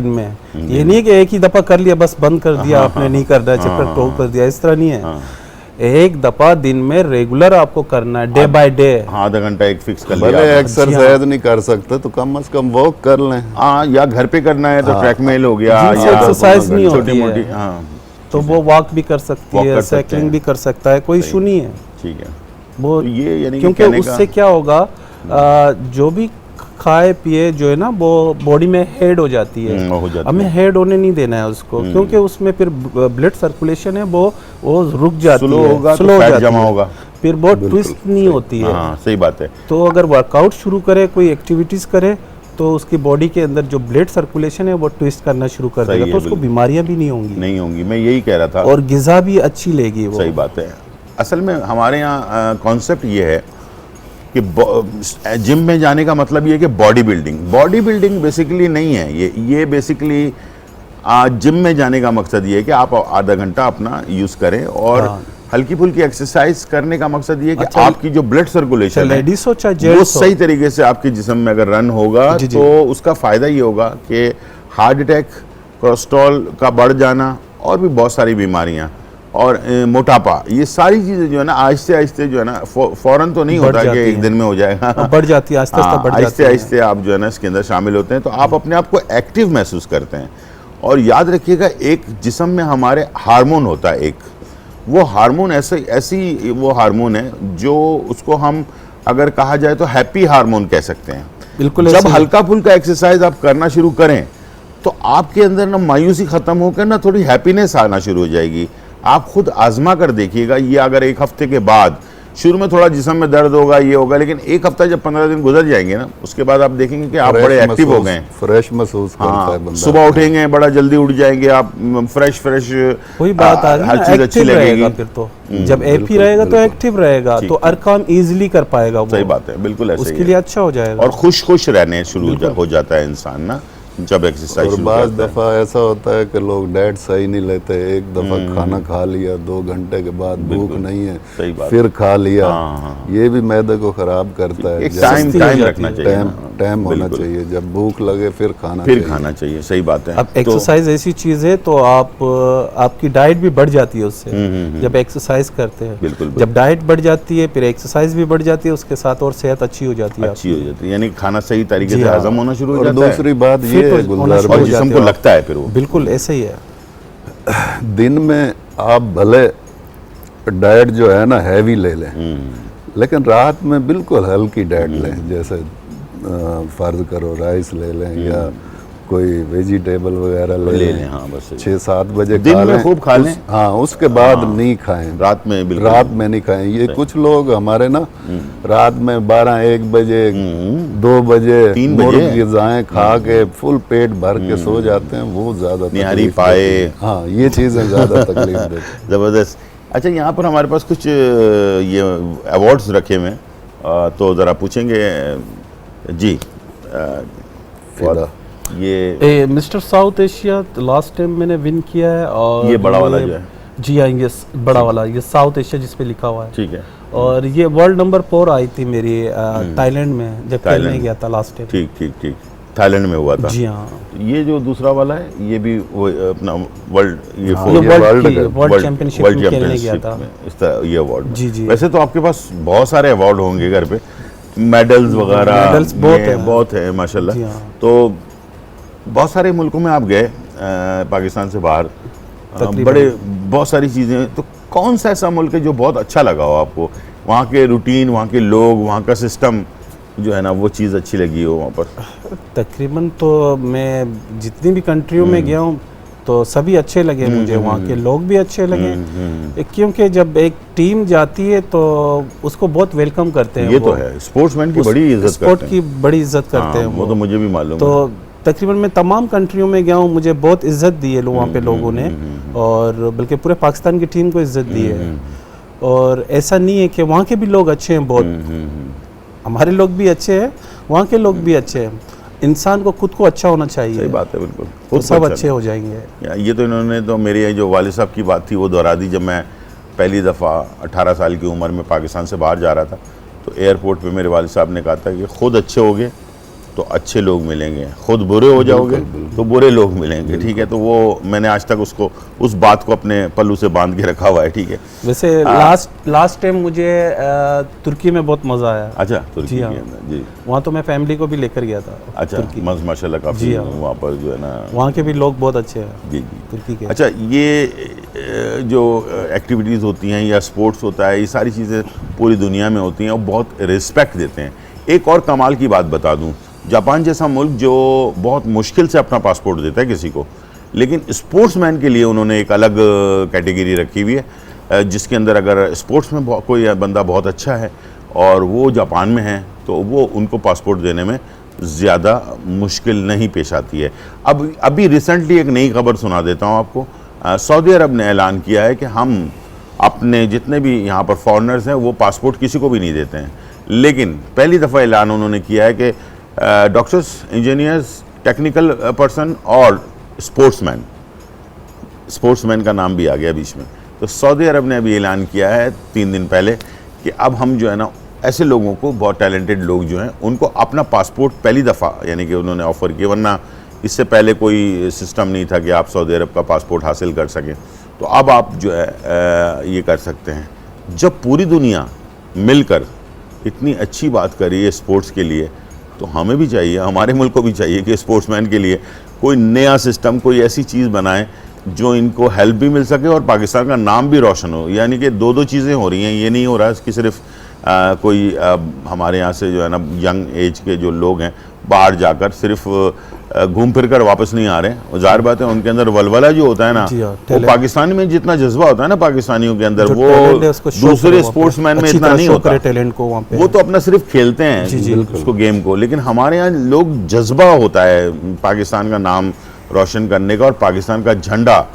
S2: में ये नहीं कि एक ही दफा कर लिया बस बंद कर दिया, आपने नहीं करना है, चक्कर टोक कर दिया, इस तरह नहीं है। एक दफा दिन में रेगुलर आपको करना है, डे बाय डे।
S1: आधा घंटा एक फिक्स कर लिया।
S3: भले एक्सरसाइज नहीं कर सकते तो कम से कम वॉक कर लें।
S1: हाँ, या घर पे करना है तो ट्रैकमेल हो गया,
S2: या एक्सरसाइज नहीं होती
S1: मोटी,
S2: है,
S1: हाँ,
S2: तो वो वॉक भी कर सकती है, साइकिलिंग भी कर सकता है, कोई इशू नहीं है।
S1: ठीक है।
S2: वो
S1: ये यानी
S2: क्योंकि उससे क्या होगा, जो भी खाए पिए जो है ना वो बॉडी में हेड हो जाती है। हमें हेड होने नहीं देना है उसको, क्योंकि उसमें फिर ब्लड सर्कुलेशन है वो रुक जाती है, स्लो हो जाती है, फिर बहुत ट्विस्ट नहीं होती है।
S1: हाँ, सही बात है।
S2: तो अगर वर्कआउट शुरू करे, कोई एक्टिविटीज करे, तो उसकी बॉडी के अंदर जो ब्लड सर्कुलेशन है वो ट्विस्ट करना शुरू कर
S1: सही
S2: देगा,
S1: है,
S2: तो उसको
S1: बिल्कुल।
S2: बीमारियां भी नहीं होंगी
S1: नहीं होंगी, मैं यही कह रहा था।
S2: और ग़िज़ा भी अच्छी लेगी वो।
S1: सही बात है। असल में हमारे यहाँ कॉन्सेप्ट ये है कि जिम में जाने का मतलब ये है कि बॉडी बिल्डिंग बेसिकली नहीं है ये बेसिकली जिम में जाने का मकसद ये है कि आप आधा घंटा अपना यूज़ करें और
S2: हाँ।
S1: हल्की फुल्की एक्सरसाइज करने का मकसद ये है कि
S2: अच्छा,
S1: आपकी जो ब्लड सर्कुलेशन है
S2: लेडीज हो चाहे
S1: वो
S2: जेंट्स हो,
S1: सही तरीके से आपके जिस्म में अगर रन होगा
S2: जी, जी।
S1: तो उसका फ़ायदा ये होगा कि हार्ट अटैक, कोलेस्ट्रॉल का बढ़ जाना और भी बहुत सारी बीमारियां और मोटापा, ये सारी चीज़ें जो है ना आहिस्ते आहिस्ते जो है ना फौरन तो नहीं
S2: बढ़
S1: होता कि
S2: जाती
S1: एक
S2: हैं।
S1: दिन में हो जाएगा,
S2: बढ़ जाती है, आहिस्ता आहिस्ता बढ़ जाती
S1: आहिस्ते
S2: है।
S1: आहिस्ते आप जो है ना इसके अंदर शामिल होते हैं तो आप अपने आप को एक्टिव महसूस करते हैं। और याद रखिएगा एक जिस्म में हमारे हार्मोन होता है, एक वो हार्मोन ऐसी वो हार्मोन है जो उसको हम अगर कहा जाए तो हैप्पी हार्मोन कह सकते हैं।
S2: बिल्कुल
S1: जब
S2: ऐसे ही।
S1: हल्का फुल्का एक्सरसाइज आप करना शुरू करें तो आपके अंदर ना मायूसी खत्म होकर ना थोड़ी हैप्पीनेस आना शुरू हो जाएगी। आप खुद आजमा कर देखिएगा, ये अगर एक हफ्ते के बाद शुरू में थोड़ा जिस्म में दर्द होगा, ये होगा, लेकिन एक हफ्ता जब 15 दिन गुजर जाएंगे ना उसके बाद आप देखेंगे कि आप बड़े एक्टिव हो गए हैं।
S3: फ्रेश महसूस करता है
S1: हाँ,
S3: बंदा।
S1: सुबह उठेंगे बड़ा जल्दी उठ जाएंगे आप, फ्रेश
S2: वही बात आ रही है
S1: हर
S2: ना,
S1: चीज अच्छी
S2: एक्टिव रहेगा
S1: लगेगी।
S2: फिर तो जब हैप्पी
S3: बिल्कुल,
S2: रहेगा तो
S3: बिल्कुल।
S2: एक्टिव रहेगा,
S1: ठीक
S2: तो हर काम इजीली कर पाएगा वो।
S1: सही बात है, बिल्कुल ऐसे
S2: उसके
S1: ही
S2: लिए
S1: है।
S2: अच्छा हो जाएगा।
S1: और खुश रहने शुरू हो जाता है इंसान ना जब एक्सरसाइज
S3: और
S1: शुरू
S3: बाज़
S1: करता है।
S3: दफ़ा ऐसा होता है कि लोग डाइट सही नहीं लेते, एक दफ़ा खाना खा लिया 2 घंटे के बाद भूख नहीं है,
S1: सही बात
S3: फिर खा लिया,
S1: हाँ।
S3: ये भी मैदे को ख़राब करता है।
S1: एक
S3: जब
S1: टाइम
S2: सुस्ती हो जाती
S1: रखना
S2: है।
S1: चाहिए
S3: टाइम
S1: ना।
S3: टाइम होना
S1: बिल्कुल।
S3: चाहिए, जब भूख लगे फिर खाना
S1: फिर
S3: चाहिए।
S1: खाना चाहिए, सही बात है।
S2: अब
S1: तो
S2: एक्सरसाइज ऐसी चीज है तो आपकी डाइट भी बढ़ जाती है उससे, जब एक्सरसाइज करते हैं।
S1: बिल्कुल,
S2: जब डाइट बढ़ जाती है फिर एक्सरसाइज भी बढ़ जाती है, उसके साथ और सेहत अच्छी हो जाती है
S1: अच्छी हो जाती है, यानी खाना सही तरीके
S2: जी
S1: से
S2: हाँ।
S1: हजम होना शुरू हो
S3: और
S1: जाता है
S3: दूसरी बात
S2: फिर
S3: ये
S2: तो
S3: है
S2: होना
S3: गुलजार
S2: शुरू
S1: और
S2: हो
S3: भाई,
S1: जिस्म
S2: जाते
S1: को
S2: हो आप।
S1: लगता है फिर वो।
S2: बिल्कुल ऐसे ही है।
S3: दिन में आप भले डाइट जो है ना हैवी ले लें, लेकिन रात में बिल्कुल हल्की डाइट लें, जैसे फर्ज करो राइस ले लें या कोई वेजिटेबल वगैरह ले
S1: ले
S3: लें,
S1: लें, हाँ बस
S3: 6-7 बजे
S1: दिन
S3: खा
S1: में
S3: लें,
S1: खूब खा लें।
S3: हाँ उसके बाद नहीं खाएं,
S1: रात में बिल्कुल
S3: रात में नहीं खाएं। ये कुछ लोग हमारे ना रात में 12-1 बजे 2 बजे
S1: 3 बजे
S3: मुर्ग ग़िज़ाएं खा के फुल पेट भर के सो जाते हैं, वो ज़्यादा
S1: निहारी
S3: तकलीफ
S1: पाए।
S3: देती हैं। हाँ ये चीज़ें ज़्यादा तकलीफ देती हैं।
S1: ज़बरदस्त। अच्छा, यहाँ पर हमारे पास कुछ ये अवार्ड्स रखे हुए हैं, तो ज़रा पूछेंगे जी।
S3: फिदा।
S1: ये
S2: mister south Asia last time मैंने विन किया है, और
S1: ये बड़ा वाला जो है।
S2: जी हाँ, ये बड़ा वाला, ये साउथ एशिया जिस पे लिखा हुआ है।
S1: ठीक है,
S2: और ये वर्ल्ड नंबर 4 आई थी मेरी थाईलैंड में जब खेलने
S1: थाईलैंड।
S2: गया था लास्ट टाइम।
S1: ठीक ठीक ठीक, थाईलैंड में हुआ था।
S2: जी हाँ,
S1: ये जो दूसरा वाला है ये भी वो अपना वर्ल्ड ये
S3: हाँ,
S1: फोर-
S3: ये
S2: वर्ल्ड चैंपियनशिप में खेलने गया
S1: चैंपियनशिप
S2: था।
S1: में इस तरह ये अवार्ड।
S2: जी, जी।
S1: वैसे तो आपके पास बहुत सारे अवार्ड होंगे घर पे, मेडल्स वगैरह
S2: मेडल्स बहुत
S1: है माशाल्लाह।
S2: जी हाँ।
S1: तो बहुत सारे मुल्कों में आप गए पाकिस्तान से बाहर,
S2: तकरीबन।
S1: बड़े बहुत सारी चीज़ें, तो कौन सा ऐसा मुल्क है जो बहुत अच्छा लगा हो आपको? वहाँ के रूटीन, वहाँ के लोग, वहाँ का सिस्टम जो है ना वो चीज़ अच्छी लगी हो वहाँ पर?
S2: तकरीबन तो मैं जितनी भी कंट्रियों में गया हूँ तो सभी अच्छे लगे मुझे, वहाँ के लोग भी अच्छे लगे, क्योंकि जब एक टीम जाती है तो उसको बहुत वेलकम करते हैं।
S1: ये तो है, स्पोर्ट्समैन की बड़ी इज्जत
S2: स्पोर्ट
S1: करते हैं।
S2: की बड़ी इज्जत करते हैं
S1: वो तो मुझे भी मालूम है।
S2: तो तकरीबन मैं तमाम कंट्रियों में गया हूँ, मुझे बहुत इज्जत दी है वहाँ पे लोगों ने, और बल्कि पूरे पाकिस्तान की टीम को इज्जत दी है। और ऐसा नहीं है कि वहाँ के भी लोग अच्छे हैं बहुत, हमारे लोग भी अच्छे हैं, वहाँ के लोग भी अच्छे हैं। इंसान को खुद को अच्छा होना चाहिए।
S1: सही बात है, बिल्कुल।
S2: तो
S1: खुद
S2: सब
S1: अच्छा
S2: अच्छे हो जाएंगे।
S1: ये तो इन्होंने तो मेरे जो वालिद साहब की बात थी वो दोहरा दी। जब मैं पहली दफ़ा 18 साल की उम्र में पाकिस्तान से बाहर जा रहा था तो एयरपोर्ट पे मेरे वालिद साहब ने कहा था कि खुद अच्छे होगे तो अच्छे लोग मिलेंगे, खुद बुरे हो जाओगे तो बुरे लोग मिलेंगे। ठीक है, तो वो मैंने आज तक उसको उस बात को अपने पल्लू से बांध के रखा हुआ है। ठीक है।
S2: वैसे लास्ट टाइम मुझे तुर्की में बहुत मज़ा आया।
S1: अच्छा, तुर्की
S2: जी हाँ।
S1: के अंदर, जी।
S2: वहाँ तो मैं फैमिली को भी लेकर गया था।
S1: अच्छा,
S2: तुर्की।
S1: माशाल्लाह काफ़ी
S2: जी हाँ।
S1: वहाँ पर जो है ना,
S2: वहाँ के भी लोग बहुत अच्छे हैं
S1: जी जी।
S2: तुर्की के।
S1: अच्छा, ये जो एक्टिविटीज़ होती हैं या स्पोर्ट्स होता है, ये सारी चीज़ें पूरी दुनिया में होती हैं और बहुत रिस्पेक्ट देते हैं। एक और कमाल की बात बता दूं, जापान जैसा मुल्क जो बहुत मुश्किल से अपना पासपोर्ट देता है किसी को, लेकिन स्पोर्ट्समैन के लिए उन्होंने एक अलग कैटेगरी रखी हुई है, जिसके अंदर अगर स्पोर्ट्स में कोई बंदा बहुत अच्छा है और वो जापान में है तो वो उनको पासपोर्ट देने में ज़्यादा मुश्किल नहीं पेश आती है। अब अभी रिसेंटली एक नई खबर सुना देता हूँ आपको। सऊदी अरब ने ऐलान किया है कि हम अपने जितने भी यहाँ पर फॉरेनर्स हैं वो पासपोर्ट किसी को भी नहीं देते हैं, लेकिन पहली दफ़ा ऐलान उन्होंने किया है कि डॉक्टर्स, इंजीनियर्स, टेक्निकल पर्सन और स्पोर्ट्समैन का नाम भी आ गया बीच में। तो सऊदी अरब ने अभी ऐलान किया है 3 दिन पहले कि अब हम जो है ना ऐसे लोगों को, बहुत टैलेंटेड लोग जो हैं उनको अपना पासपोर्ट पहली दफ़ा यानी कि उन्होंने ऑफ़र किया, वरना इससे पहले कोई सिस्टम नहीं था कि आप सऊदी अरब का पासपोर्ट हासिल कर सकें। तो अब आप जो है ये कर सकते हैं। जब पूरी दुनिया मिलकर इतनी अच्छी बात कर रही है स्पोर्ट्स के लिए, तो हमें भी चाहिए, हमारे मुल्क को भी चाहिए कि स्पोर्ट्समैन के लिए कोई नया सिस्टम, कोई ऐसी चीज़ बनाए जो इनको हेल्प भी मिल सके और पाकिस्तान का नाम भी रोशन हो। यानी कि दो चीज़ें हो रही हैं, ये नहीं हो रहा है कि सिर्फ कोई हमारे यहाँ से जो है ना यंग एज के जो लोग हैं बाहर जाकर सिर्फ घूम फिर कर वापस नहीं आ रहे हैं। ज़ाहिर बात है उनके अंदर वलवला जो होता है ना, वो पाकिस्तानी में जितना जज्बा होता है ना पाकिस्तानियों के अंदर, वो दूसरे स्पोर्ट्समैन में इतना नहीं होता।
S2: टैलेंट को वहाँ पे
S1: वो तो अपना सिर्फ खेलते हैं उसको, गेम को, लेकिन हमारे यहाँ लोग जज्बा होता है पाकिस्तान का नाम रोशन करने का और पाकिस्तान का झंडा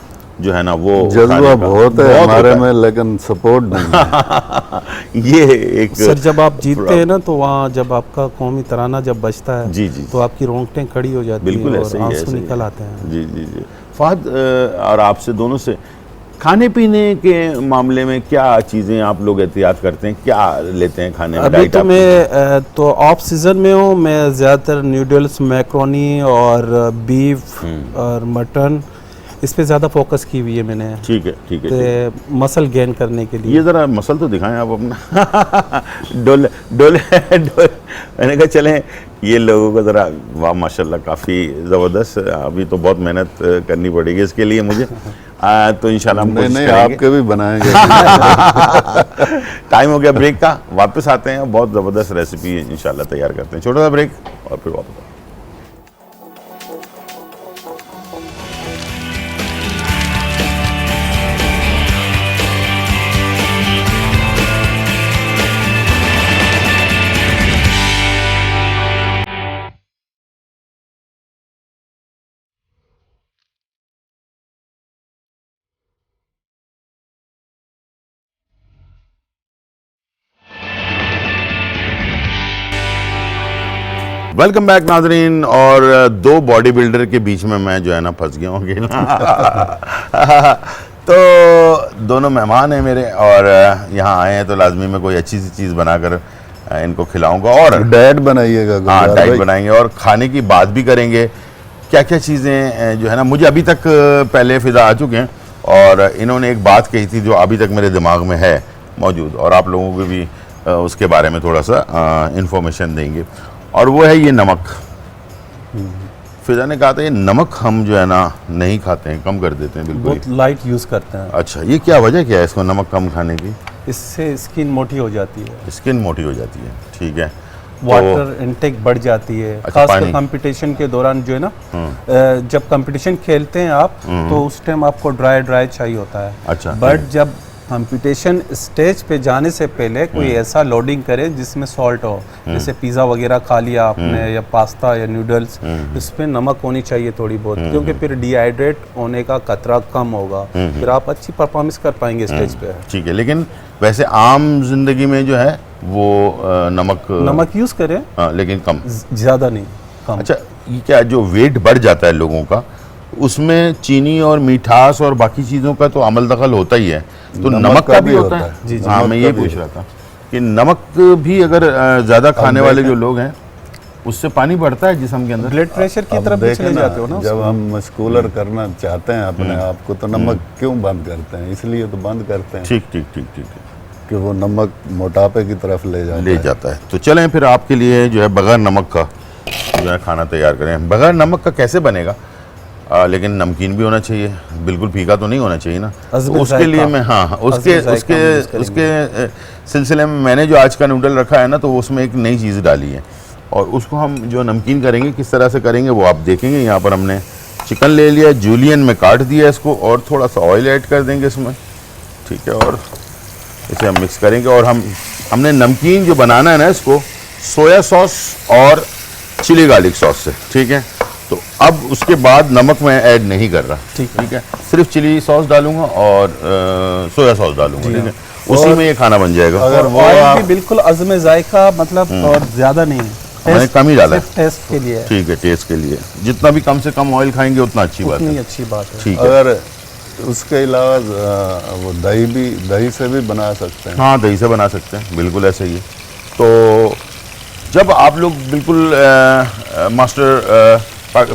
S1: जो है ना वो
S3: जज्बा बहुत है हमारे में, लेकिन सपोर्ट नहीं है।
S1: ये एक
S2: सर जब आप जीतते हैं ना तो वहाँ जब आपका कौमी तराना जब बजता है
S1: जी तो
S2: आपकी रोंगटें खड़ी हो जाती हैं,
S1: बिल्कुल
S2: और आंसू निकल आते हैं।
S1: जी। फहद और आपसे दोनों से खाने पीने के मामले में क्या चीज़ें आप लोग एहतियात करते हैं, क्या लेते हैं खाने में?
S2: अभी तो मैं तो ऑफ सीज़न में हूँ, मैं ज़्यादातर नूडल्स, मैक्रोनी और बीफ और मटन, इस पे ज़्यादा फोकस की हुई है मैंने।
S1: ठीक है
S2: मसल गेन करने के लिए।
S1: ये ज़रा मसल तो दिखाएं आप अपना। डोले मैंने कहा चलें ये लोगों को ज़रा, वाह माशाल्लाह काफ़ी ज़बरदस्त। अभी तो बहुत मेहनत करनी पड़ेगी इसके लिए मुझे। तो इंशाल्लाह हम
S3: नहीं आपके भी बनाएंगे।
S1: टाइम हो गया ब्रेक का, वापस आते हैं, बहुत ज़बरदस्त रेसिपी इंशाल्लाह तैयार करते हैं। छोटा सा ब्रेक और फिर वापस। वेलकम बैक नाजरीन। और दो बॉडी बिल्डर के बीच में मैं जो है ना फंस गया हूँ तो दोनों मेहमान हैं मेरे और यहाँ आए हैं तो लाजमी में कोई अच्छी सी चीज़ बनाकर इनको खिलाऊंगा और
S3: डाइट बनाइएगा।
S1: हाँ डाइट बनाएंगे और खाने की बात भी करेंगे, क्या क्या चीज़ें जो है ना मुझे अभी तक पहले फ़िदा आ चुके हैं और इन्होंने एक बात कही थी जो अभी तक मेरे दिमाग में है मौजूद और आप लोगों को भी उसके बारे में थोड़ा सा इंफॉर्मेशन देंगे, और वो है ये नमक। फिजा ने कहा था ये नमक हम जो है ना नहीं खाते हैं, कम कर देते हैं, बिल्कुल
S2: बहुत लाइट यूज़ करते हैं।
S1: अच्छा, ये क्या वजह क्या है इसको नमक कम खाने की?
S2: इससे स्किन मोटी हो जाती है।
S1: स्किन मोटी हो जाती है, ठीक है।
S2: वाटर इनटेक बढ़ जाती है,
S1: अच्छा,
S2: खासकर कंपटीशन के दौरान जो है ना, जब कंपटीशन खेलते हैं आप तो उस टाइम आपको ड्राई चाहिए होता है।
S1: अच्छा,
S2: बट जब कंपटीशन स्टेज पे जाने से पहले कोई ऐसा लोडिंग करे जिसमें सॉल्ट हो, जैसे पिज़्ज़ा वगैरह खा लिया आपने या पास्ता या नूडल्स, इसमें नमक होनी चाहिए थोड़ी बहुत, क्योंकि फिर डिहाइड्रेट होने का खतरा कम होगा, फिर आप अच्छी परफॉर्मेंस कर पाएंगे स्टेज पे।
S1: ठीक है, लेकिन वैसे आम जिंदगी में जो है वो नमक
S2: यूज़ करें,
S1: लेकिन कम,
S2: ज़्यादा नहीं, कम।
S1: अच्छा, ये क्या जो वेट बढ़ जाता है लोगों का उसमें चीनी और मिठास और बाकी चीज़ों का तो अमल दखल होता ही है, तो नमक का भी होता है?
S2: जी,
S1: हाँ, मैं ये पूछ रहा था कि नमक भी अगर ज़्यादा खाने वाले जो लोग हैं उससे पानी बढ़ता है जिस्म के अंदर,
S2: ब्लड प्रेशर की तरफ भी चले जाते हो ना।
S3: जब हम मस्कुलर करना चाहते हैं अपने आप को तो नमक क्यों बंद करते हैं? इसलिए तो बंद करते हैं।
S1: ठीक
S3: कि वो नमक मोटापे की तरफ ले जाता है।
S1: तो चलें फिर आपके लिए जो है बगैर नमक का जो है खाना तैयार करें। बगैर नमक का कैसे बनेगा? लेकिन नमकीन भी होना चाहिए, बिल्कुल फीका तो नहीं होना चाहिए ना। तो उसके लिए मैं उसके सिलसिले में मैंने जो आज का नूडल रखा है ना, तो उसमें एक नई चीज़ डाली है और उसको हम जो नमकीन करेंगे किस तरह से करेंगे वो आप देखेंगे। यहाँ पर हमने चिकन ले लिया, जूलियन में काट दिया इसको और थोड़ा सा ऑयल ऐड कर देंगे इसमें, ठीक है, और इसे हम मिक्स करेंगे। और हमने नमकीन जो बनाना है ना, इसको सोया सॉस और चिली गार्लिक सॉस से, ठीक है। तो अब उसके बाद नमक मैं ऐड नहीं कर रहा, ठीक है। सिर्फ चिली सॉस डालूंगा और सोया सॉस डालूंगा, ठीक है। उसी में ये खाना बन जाएगा।
S3: अगर वो
S2: ऑयल
S3: आप
S2: भी बिल्कुल अज़्म जायका, मतलब और ज़्यादा नहीं है,
S1: मैंने कम ही डाला है,
S2: सिर्फ टेस्ट के लिए है।
S1: ठीक है, टेस्ट के लिए जितना भी कम से कम ऑयल खाएंगे उतना अच्छी बात
S2: उतनी
S1: है,
S2: अच्छी बात है।
S1: ठीक है।
S3: अगर उसके अलावा वो दही से भी बना सकते हैं।
S1: हाँ, दही से बना सकते हैं, बिल्कुल ऐसे ही है। तो जब आप लोग बिल्कुल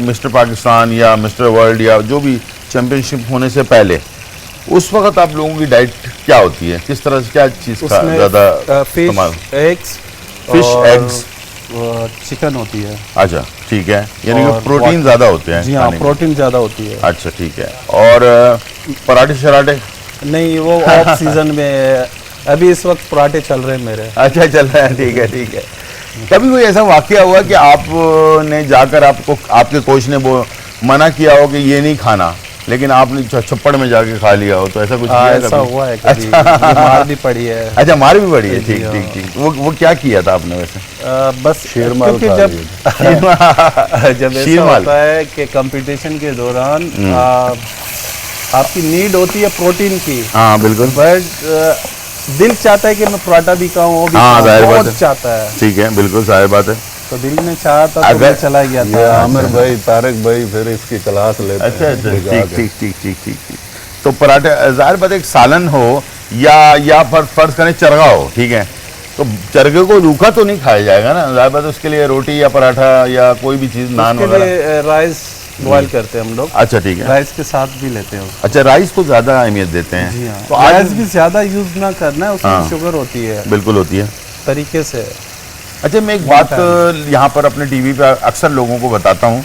S1: मिस्टर पाकिस्तान या मिस्टर वर्ल्ड या जो भी चैंपियनशिप होने से पहले, उस वक्त आप लोगों की डाइट क्या होती है, किस तरह से, क्या चीज़ का
S2: उसमें
S1: ज़्यादा
S2: fish, eggs,
S1: fish, eggs,
S2: chicken होती है।
S1: अच्छा, ठीक है, यानी कि
S2: और
S1: प्रोटीन ज़्यादा होते हैं
S2: जी हाँ,
S1: खाने में।
S2: प्रोटीन ज़्यादा होती है।
S1: अच्छा, ठीक है। और पराठे शराठे?
S2: नहीं, वो ऑफ सीजन में है। अभी इस वक्त पराठे चल रहे हैं मेरे।
S1: अच्छा, चल रहा है, ठीक है, ठीक है। कभी कोई ऐसा वाकया हुआ कि आपने जाकर आपको आपके कोच ने वो मना किया हो कि ये नहीं खाना, लेकिन आपने छप्पड़ में जाके खा लिया हो, तो ऐसा कुछ किया
S2: ऐसा
S1: कभी?
S2: हुआ है कभी। ये मार भी पड़ी है।
S1: अच्छा, मार भी पड़ी है,
S2: जी
S1: ठीक
S2: हाँ।
S1: ठीक ठीक। वो क्या किया था आपने वैसे?
S2: बस
S3: शेरमाल
S2: क्योंकि
S3: खा
S2: जब
S3: लिए
S2: जब ऐसा
S1: शीरमाल।
S2: होता है कि कंपटीशन के दौरान आपकी नीड होती है प्रोटीन की,
S1: हाँ, बिल्कुल,
S2: बट दिल चाहता है कि मैं पराठा भी खाऊं, वो भी
S1: हाँ,
S2: खाऊं,
S1: जाहिर बात
S2: बहुत
S1: है।
S2: चाहता है।
S1: ठीक है, बिल्कुल जाहिर बात है।
S2: तो दिल ने चाहा था तो
S1: अगर-
S2: मैं चला गया
S3: ये
S2: था।
S3: आमिर भाई, तारिक भाई फिर इसकी क्लास लेते
S1: अच्छा,
S3: हैं,
S1: अच्छा,
S3: भिगा
S1: ठीक
S3: के।
S1: ठीक ठीक ठीक ठीक ठीक। तो पराठे जाहिर बात है, एक सालन हो या फर्ज करें चरगा हो, ठीक है, तो चरगे को रूखा तो नहीं खाया जाएगा ना, जाहिर बात है, उसके लिए रोटी या पराठा या कोई भी चीज़, नान
S2: उसके
S1: वगैरह।
S2: लिए राइस बॉयल करते हैं हम लोग,
S1: अच्छा, ठीक है।
S2: राइस के साथ भी लेते हैं उसको।
S1: अच्छा, राइस को ज़्यादा अहमियत देते हैं।
S2: जी हाँ,
S1: तो आज
S2: राइस भी ज़्यादा यूज़ ना करना है, उसमें
S1: हाँ।
S2: शुगर होती है
S1: बिल्कुल होती है।
S2: तरीके से।
S1: अच्छा, मैं एक बात यहाँ पर अपने टीवी पे अक्सर लोगों को बताता हूँ,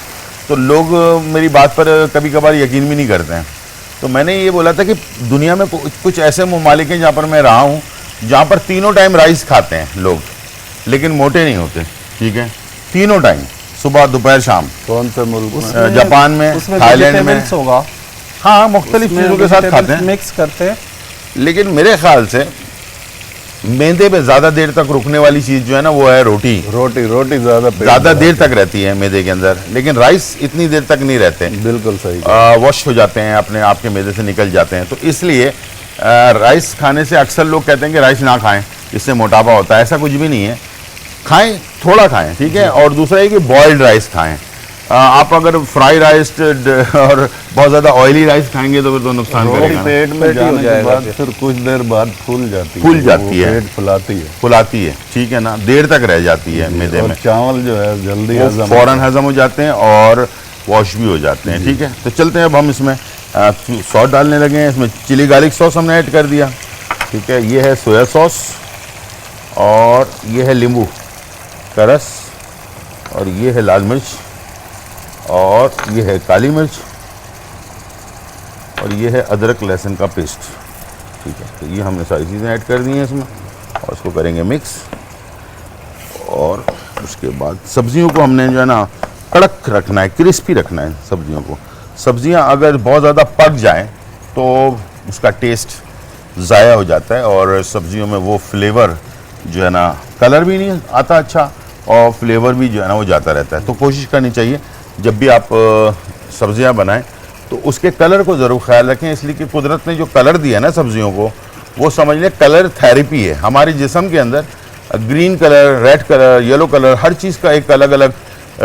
S1: तो लोग मेरी बात पर कभी कभार यकीन भी नहीं करते हैं। तो मैंने ये बोला था कि दुनिया में कुछ ऐसे ममालिक हैं जहाँ पर मैं रहा हूँ, जहाँ पर तीनों टाइम राइस खाते हैं लोग, लेकिन मोटे नहीं होते, ठीक है, तीनों टाइम, सुबह दोपहर शाम।
S3: कौन से मुल्क में?
S2: उसमें-
S1: जापान में,
S2: उसमें
S1: थाईलैंड में,
S2: वेजिटेबल्स होगा,
S1: हाँ, मुख्तलिफ चीज़ों के साथ खाते हैं।
S2: मिक्स करते हैं।
S1: लेकिन मेरे ख्याल से मैदे पे ज़्यादा देर तक रुकने वाली चीज़ जो है ना, वो है रोटी।
S3: रोटी ज़्यादा पेट
S1: ज़्यादा
S3: भरा।
S1: देर तक रहती है मैदे के अंदर, लेकिन राइस इतनी देर तक नहीं रहते,
S3: बिल्कुल सही।
S1: वॉश हो जाते हैं, अपने आप के मैदे से निकल जाते हैं। तो इसलिए राइस खाने से अक्सर लोग कहते हैं कि राइस ना खाएं, इससे मोटापा होता है। ऐसा कुछ भी नहीं है, खाएं, थोड़ा खाएं, ठीक है। और दूसरा है कि बॉइल्ड राइस खाएं। आप अगर फ्राई राइस और बहुत ज़्यादा ऑयली राइस खाएंगे तो फिर तो नुकसान
S3: रोटी
S1: करेगा ना।
S3: पेट में
S2: पेट ही हो
S3: जाने के
S2: जाएगा
S3: बाद
S2: फिर।
S3: फिर कुछ देर बाद फूल जाती
S1: फूल
S3: है,
S1: जाती
S3: वो
S1: है।
S3: पेट फुलाती है
S1: फुलाती है, ठीक है ना, देर तक रह जाती है मैदे
S3: और
S1: में,
S3: चावल जो है जल्दी
S1: वो
S3: हजम
S1: फ़ौरन हजम हो जाते हैं और वॉश भी हो जाते हैं, ठीक है। तो चलते हैं अब हम इसमें सॉस डालने लगे हैं। इसमें चिली गार्लिक सॉस हमने ऐड कर दिया, ठीक है। ये है सोया सॉस और ये है नींबू का रस और ये है लाल मिर्च और ये है काली मिर्च और ये है अदरक लहसुन का पेस्ट, ठीक है। तो ये हमने सारी चीज़ें ऐड कर दी हैं इसमें और इसको करेंगे मिक्स। और उसके बाद सब्जियों को हमने जो है ना कड़क रखना है, क्रिस्पी रखना है सब्जियों को। सब्जियां अगर बहुत ज़्यादा पक जाएं तो उसका टेस्ट ज़ाया हो जाता है और सब्जियों में वो फ्लेवर जो है ना, कलर भी नहीं आता अच्छा और फ्लेवर भी जो है ना वो जाता रहता है। तो कोशिश करनी चाहिए जब भी आप सब्जियां बनाएं तो उसके कलर को ज़रूर ख्याल रखें, इसलिए कि कुदरत ने जो कलर दिया ना सब्जियों को, वो समझ लें कलर थेरेपी है। हमारे जिस्म के अंदर green colour, red colour, yellow colour, हर चीज़ का एक अलग अलग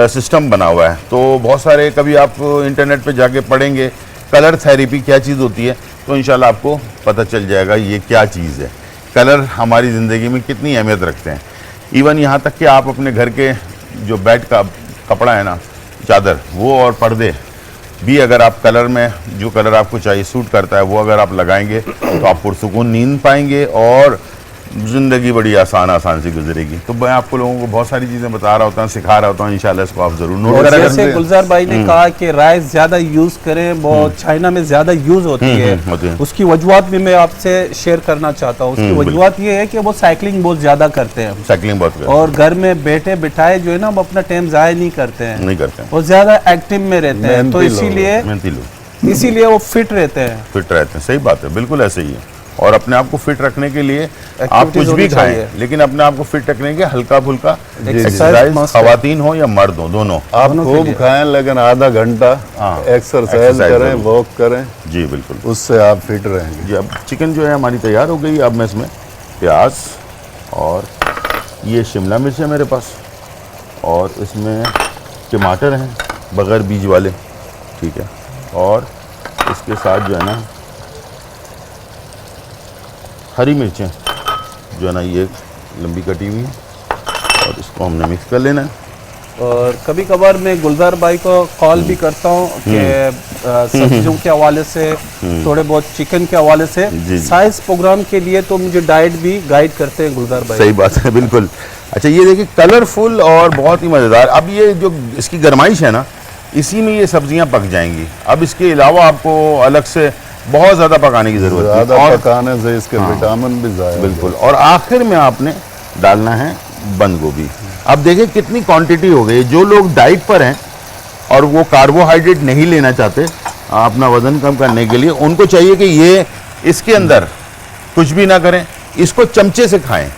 S1: सिस्टम बना हुआ है। तो बहुत सारे, कभी आप इंटरनेट पे जाके पढ़ेंगे कलर थेरेपी क्या चीज़ होती है, तो इंशाल्लाह आपको पता चल जाएगा ये क्या चीज़ है। कलर हमारी ज़िंदगी में कितनी अहमियत रखते हैं। इवन यहाँ तक कि आप अपने घर के जो बेड का कपड़ा है ना, चादर, वो और पर्दे भी अगर आप कलर में, जो कलर आपको चाहिए सूट करता है, वो अगर आप लगाएंगे तो आप पुरसुकून नींद पाएंगे और ज़िंदगी बड़ी आसान सी गुजरेगी। तो मैं आपको लोगों को बहुत सारी चीज़ें बता रहा होता हूँ, सिखा रहा होता हूँ, इंशाल्लाह इसको आप ज़रूर नोट
S2: और
S1: करें।
S2: जैसे गुलजार भाई ने कहा कि राइस ज़्यादा यूज़ करें, वो चाइना में ज़्यादा यूज़ होती
S1: होती है।
S2: है। उसकी वजूहत भी मैं आपसे शेयर करना चाहता हूँ। उसकी वजूहत ये है कि वो साइकिलिंग बहुत ज़्यादा करते हैं
S1: साइकिलिंग बहुत
S2: और घर में बैठे बिठाए जो है ना, वो अपना टाइम ज़ाया नहीं करते हैं,
S1: नहीं करते हैं,
S2: वो ज़्यादा एक्टिव में रहते हैं। तो
S3: मेहनती लोग
S2: इसीलिए
S1: मेहनती लोग
S2: वो फिट रहते हैं।
S1: फिट रहते हैं। सही बात है, बिल्कुल ऐसे ही है। और अपने आप को फिट रखने के लिए आप
S2: Activities
S1: कुछ भी
S2: होनी
S1: खाएं,
S2: चाहिए।
S1: लेकिन अपने आप को फिट रखने के हल्का फुल्का
S2: Exercise
S1: एक्सरसाइज,
S2: must है।
S1: खवातीन हो या मर्द हो, दोनों।
S3: आप
S2: दोनों के
S3: खूब
S2: लिए।
S3: खाएं लेकिन आधा घंटा
S1: हाँ,
S3: एक्सरसाइज
S1: exercise
S3: करें,
S1: जरूर।
S3: वॉक करें,
S1: जी बिल्कुल
S3: उससे आप फिट रहेंगे।
S1: जी। अब चिकन जो है हमारी तैयार हो गई। अब मैं इसमें प्याज और ये शिमला मिर्च है मेरे पास, और इसमें टमाटर हैं बगैर बीज वाले, ठीक है, और इसके साथ जो है ना हरी मिर्चें जो है ना ये लंबी कटी हुई है, और इसको हमने मिक्स कर लेना है।
S2: और कभी कभार मैं गुलजार भाई को कॉल भी करता हूँ कि सब्जियों के हवाले से, थोड़े बहुत चिकन के हवाले से,
S1: जी, जी।
S2: साइंस प्रोग्राम के लिए तो मुझे डाइट भी गाइड करते हैं गुलजार भाई।
S1: सही बात है, बिल्कुल। अच्छा ये देखिए कलरफुल और बहुत ही मज़ेदार। अब ये जो इसकी गरमाइश है ना, इसी में ये सब्जियां पक जाएंगी। अब इसके अलावा आपको अलग से बहुत ज़्यादा पकाने की ज़रूरत है।
S3: ज़्यादा
S1: और
S3: पकाने से इसके विटामिन भी ज़ाया
S1: बिल्कुल, और आखिर में आपने डालना है बंद गोभी। अब देखिए कितनी क्वांटिटी हो गई। जो लोग डाइट पर हैं और वो कार्बोहाइड्रेट नहीं लेना चाहते अपना वज़न कम करने के लिए, उनको चाहिए कि ये इसके अंदर कुछ भी ना करें, इसको चमचे से खाएं।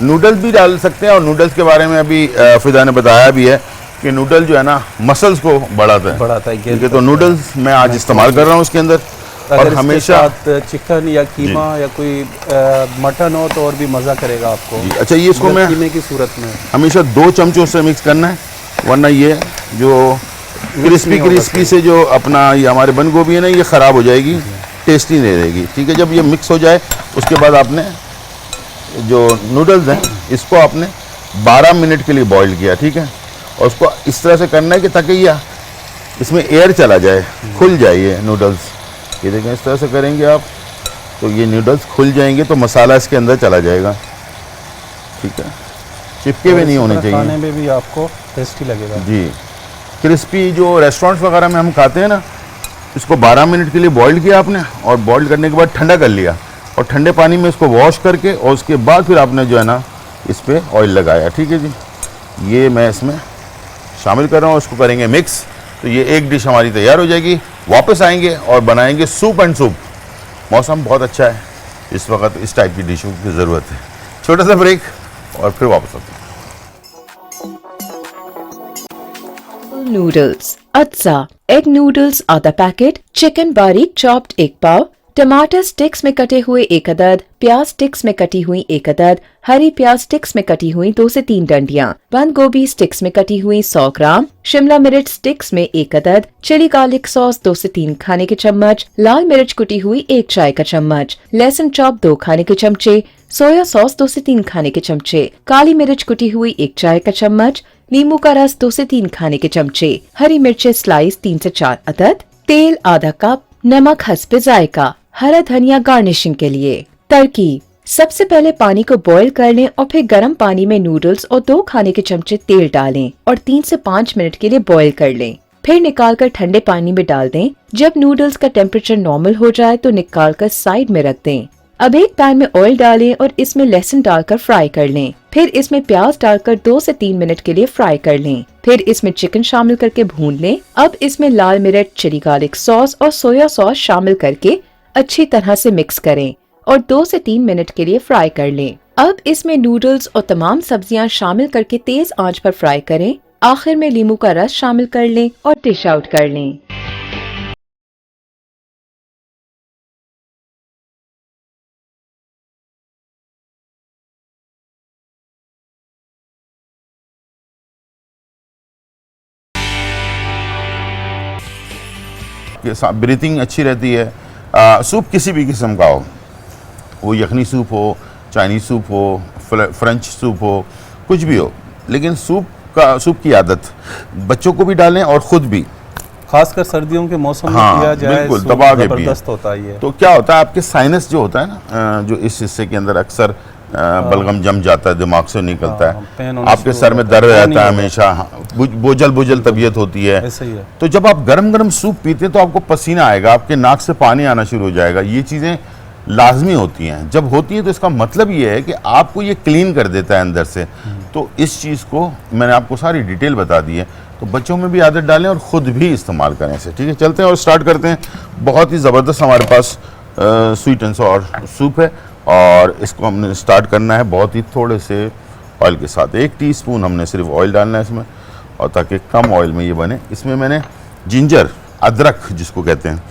S1: नूडल्स भी डाल सकते हैं, और नूडल्स के बारे में अभी फिदा ने बताया भी है कि नूडल जो है ना मसल्स को बढ़ाता है।
S2: बढ़ाता है,
S1: ठीक है, तो नूडल्स मैं आज इस्तेमाल कर रहा हूँ उसके अंदर। और
S2: अगर इसके
S1: हमेशा
S2: साथ चिकन या कीमा या कोई मटन हो तो और भी मज़ा करेगा आपको।
S1: जी, अच्छा ये इसको
S2: मगर
S1: मैं
S2: कीमे की सूरत में
S1: हमेशा 2 चमचों से मिक्स करना है, वरना ये जो क्रिस्पी
S2: नहीं होगा
S1: क्रिस्पी से जो अपना ये हमारे बंद गोभी है ना, ये ख़राब हो जाएगी, टेस्टी नहीं रहेगी। ठीक है, जब ये मिक्स हो जाए उसके बाद आपने जो नूडल्स हैं इसको आपने 12 मिनट के लिए बॉईल किया, ठीक है, और उसको इस तरह से करना है कि ताकि ये इसमें एयर चला जाए, खुल जाए ये नूडल्स। ये देखें इस तरह से करेंगे आप तो ये नूडल्स खुल जाएंगे, तो मसाला इसके अंदर चला जाएगा, ठीक है, चिपके हुए नहीं होने चाहिए।
S2: खाने में भी आपको टेस्टी लगेगा।
S1: जी, क्रिस्पी जो रेस्टोरेंट्स वगैरह में हम खाते हैं ना, इसको 12 मिनट के लिए बॉईल किया आपने, और बॉईल करने के बाद ठंडा कर लिया, और ठंडे पानी में इसको वॉश करके, और उसके बाद फिर आपने जो है ना इस पर ऑयल लगाया। ठीक है जी, ये मैं इसमें शामिल कर रहा हूँ, इसको करेंगे मिक्स, तो ये एक डिश हमारी तैयार हो जाएगी। वापस आएंगे और बनाएंगे सूप एंड सूप। मौसम बहुत अच्छा है इस वक्त, इस टाइप की डिशों की ज़रूरत है। छोटा सा ब्रेक और फिर वापस आते हैं।
S4: Noodles, Atza, egg noodles आधा पैकेट, चिकन बारीक चॉप्ड 1 पाव, टमाटर स्टिक्स में कटे हुए 1 अदद, प्याज स्टिक्स में कटी हुई 1 अदद, हरी प्याज स्टिक्स में कटी हुई 2 से 3 डंडियां, बंद गोभी स्टिक्स में कटी हुई 100 ग्राम, शिमला मिर्च स्टिक्स में 1 अदद, चिली गार्लिक सॉस 2 से 3 खाने के चम्मच, लाल मिर्च कुटी हुई 1 चाय का चम्मच, लहसुन चॉप 2 खाने के चमचे, सोया सॉस 2 से 3 खाने के चमचे, काली मिर्च कुटी हुई 1 चाय का चम्मच, नींबू का रस 2 से 3 खाने के चमचे, हरी मिर्चें स्लाइस 3 से 4 अदद, तेल आधा कप, नमक हस्बे जायका, हरा धनिया गार्निशिंग के लिए। तरकीब: सबसे पहले पानी को बॉईल कर लें और फिर गर्म पानी में नूडल्स और 2 खाने के चमचे तेल डालें और 3 से 5 मिनट के लिए बॉईल कर लें। फिर निकालकर ठंडे पानी में डाल दें। जब नूडल्स का टेम्परेचर नॉर्मल हो जाए तो निकालकर साइड में रख दें। अब एक पैन में ऑयल डालें और इसमें लहसुन डालकर फ्राई कर लें। फिर इसमें प्याज डालकर 2 से 3 मिनट के लिए फ्राई कर लें। फिर इसमें चिकन शामिल करके भून लें। अब इसमें लाल मिर्च, चिली गार्लिक सॉस और सोया सॉस शामिल करके अच्छी तरह से मिक्स करें और 2 से 3 मिनट के लिए फ्राई कर लें। अब इसमें नूडल्स और तमाम सब्जियां शामिल करके तेज आंच पर फ्राई करें। आखिर में नींबू का रस शामिल कर लें और डिश आउट कर लें।
S1: ब्रीथिंग अच्छी रहती है। सूप किसी भी किस्म का हो, वो यखनी सूप हो, चाइनीज़ सूप हो, फ्रेंच सूप हो, कुछ भी हो, लेकिन सूप की आदत बच्चों को भी डालें और ख़ुद भी,
S2: खासकर सर्दियों के मौसम में
S1: हाँ,
S2: किया जाए,
S1: बिल्कुल,
S2: सूप
S1: दबा के
S2: जबरदस्त होता है ये।
S1: तो क्या होता है आपके साइनस जो होता है ना, जो इस हिस्से के अंदर अक्सर बलगम जम जाता है, दिमाग से निकलता
S2: पेन
S1: है,
S2: होना
S1: आपके
S2: शुरू
S1: सर में
S2: होता है,
S1: दर्द
S2: पानी
S1: रहता है
S2: होता है।
S1: हमेशा, बोझल बोझल तबीयत होती है।
S2: ऐसे ही है।
S1: तो जब आप गरम गरम सूप पीते हैं तो आपको पसीना आएगा, आपके नाक से पानी आना शुरू हो जाएगा। ये चीज़ें लाजमी होती हैं। जब होती हैं तो इसका मतलब ये है कि आपको ये क्लीन कर देता है अंदर से। तो इस चीज़ को मैंने आपको सारी डिटेल बता दी है, तो बच्चों में भी आदत डालें और ख़ुद भी इस्तेमाल करें इसे। ठीक है, चलते हैं और स्टार्ट करते हैं। बहुत ही ज़बरदस्त हमारे पास स्वीट एंड सॉर सूप है और इसको हमने स्टार्ट करना है बहुत ही थोड़े से ऑयल के साथ। 1 टीस्पून हमने सिर्फ ऑयल डालना है इसमें, और ताकि कम ऑयल में ये बने। इसमें मैंने जिंजर, अदरक जिसको कहते हैं,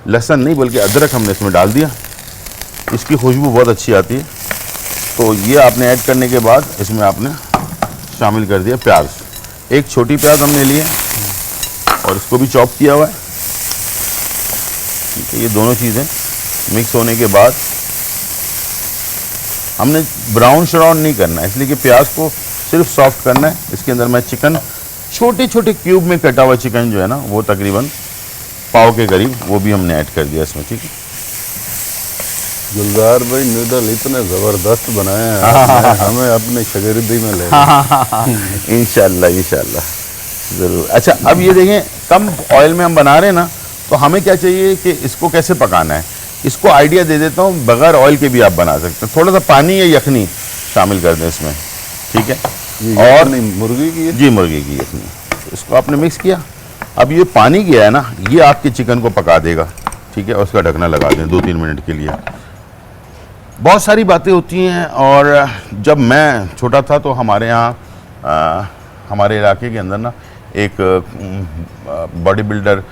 S1: लहसुन नहीं बल्कि अदरक हमने इसमें डाल दिया, इसकी खुशबू बहुत अच्छी आती है। तो ये आपने ऐड करने के बाद इसमें आपने शामिल कर दिया प्याज। 1 छोटी प्याज हमने ली है और इसको भी चॉप किया हुआ है। ठीक है, ये दोनों चीज़ें मिक्स होने के बाद हमने ब्राउन श्राउन नहीं करना है, इसलिए कि प्याज को सिर्फ सॉफ्ट करना है। इसके अंदर मैं चिकन, छोटे छोटे क्यूब में कटा हुआ चिकन जो है ना, वो तकरीबन पाव के करीब, वो भी हमने ऐड कर दिया इसमें। ठीक है,
S3: गुलजार भाई नूडल इतने ज़बरदस्त बनाए हैं आपने, हमें अपनी शागिर्दी में ले
S1: इंशाल्लाह इंशाल्लाह ज़रूर। अच्छा, अब ये देखें, कम ऑयल में हम बना रहे हैं ना, तो हमें क्या चाहिए कि इसको कैसे पकाना है, इसको आइडिया दे देता हूँ। बगैर ऑयल के भी आप बना सकते हैं। थोड़ा सा पानी या यखनी शामिल कर दें इसमें, ठीक है। और
S3: मुर्गी की
S1: जी, मुर्गी की यखनी, तो इसको आपने मिक्स किया। अब ये पानी गया है ना, ये आपके चिकन को पका देगा। ठीक है, और उसका ढकना लगा दें 2-3 मिनट के लिए। बहुत सारी बातें होती हैं, और जब मैं छोटा था तो हमारे यहाँ हमारे इलाके के अंदर ना एक बॉडी बिल्डर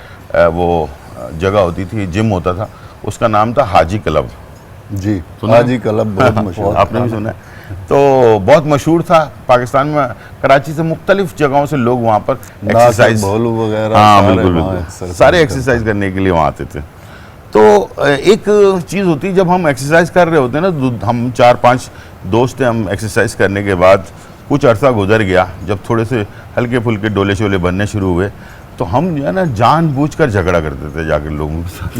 S1: वो जगह होती थी, जिम होता था, उसका नाम था हाजी क्लब।
S3: जी,
S1: सुना?
S3: हाजी क्लब बहुत मशहूर,
S1: आपने भी सुना है। तो बहुत मशहूर था पाकिस्तान में, कराची से मुख्तलिफ जगहों से लोग वहाँ पर एक्सरसाइज,
S3: भोलू वगैरह,
S1: हाँ
S3: सारे
S1: बिल्कुल
S3: वहाँ
S1: बिल्कुल, सारे एक्सरसाइज करने के लिए वहाँ आते थे। तो एक चीज़ होती है, जब हम एक्सरसाइज कर रहे होते हैं ना, हम 4-5 दोस्त हैं, हम एक्सरसाइज करने के बाद कुछ अरसा गुजर गया, जब थोड़े से हल्के फुल्के डोले शोले बनने शुरू हुए, तो हम जो है ना जानबूझकर झगड़ा करते थे जाकर लोगों के साथ।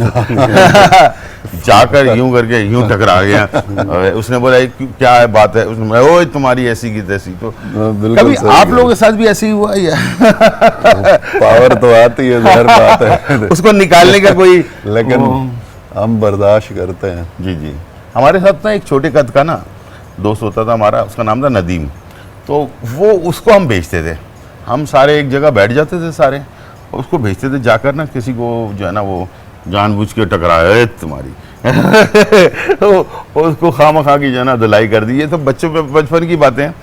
S1: जाकर यूं करके यूं टकरा गया, उसने बोला क्या है बात है, उसने बोला ओ तुम्हारी ऐसी की तैसी। तो कभी आप लोगों के साथ भी ऐसे ही हुआ या?
S3: पावर तो आती है, ज़ाहिर बात है,
S1: उसको निकालने का कोई,
S3: लेकिन हम बर्दाश्त करते हैं।
S1: जी जी। हमारे साथ ना एक छोटे कद का ना दोस्त होता था हमारा, उसका नाम था नदीम। तो वो, उसको हम भेजते थे, हम सारे एक जगह बैठ जाते थे सारे, उसको भेजते थे जाकर ना किसी को जो है ना वो जानबूझ के टकराया तुम्हारी तो उसको खामखा की जो है ना धुलाई कर दी। ये तो बचपन की बातें हैं,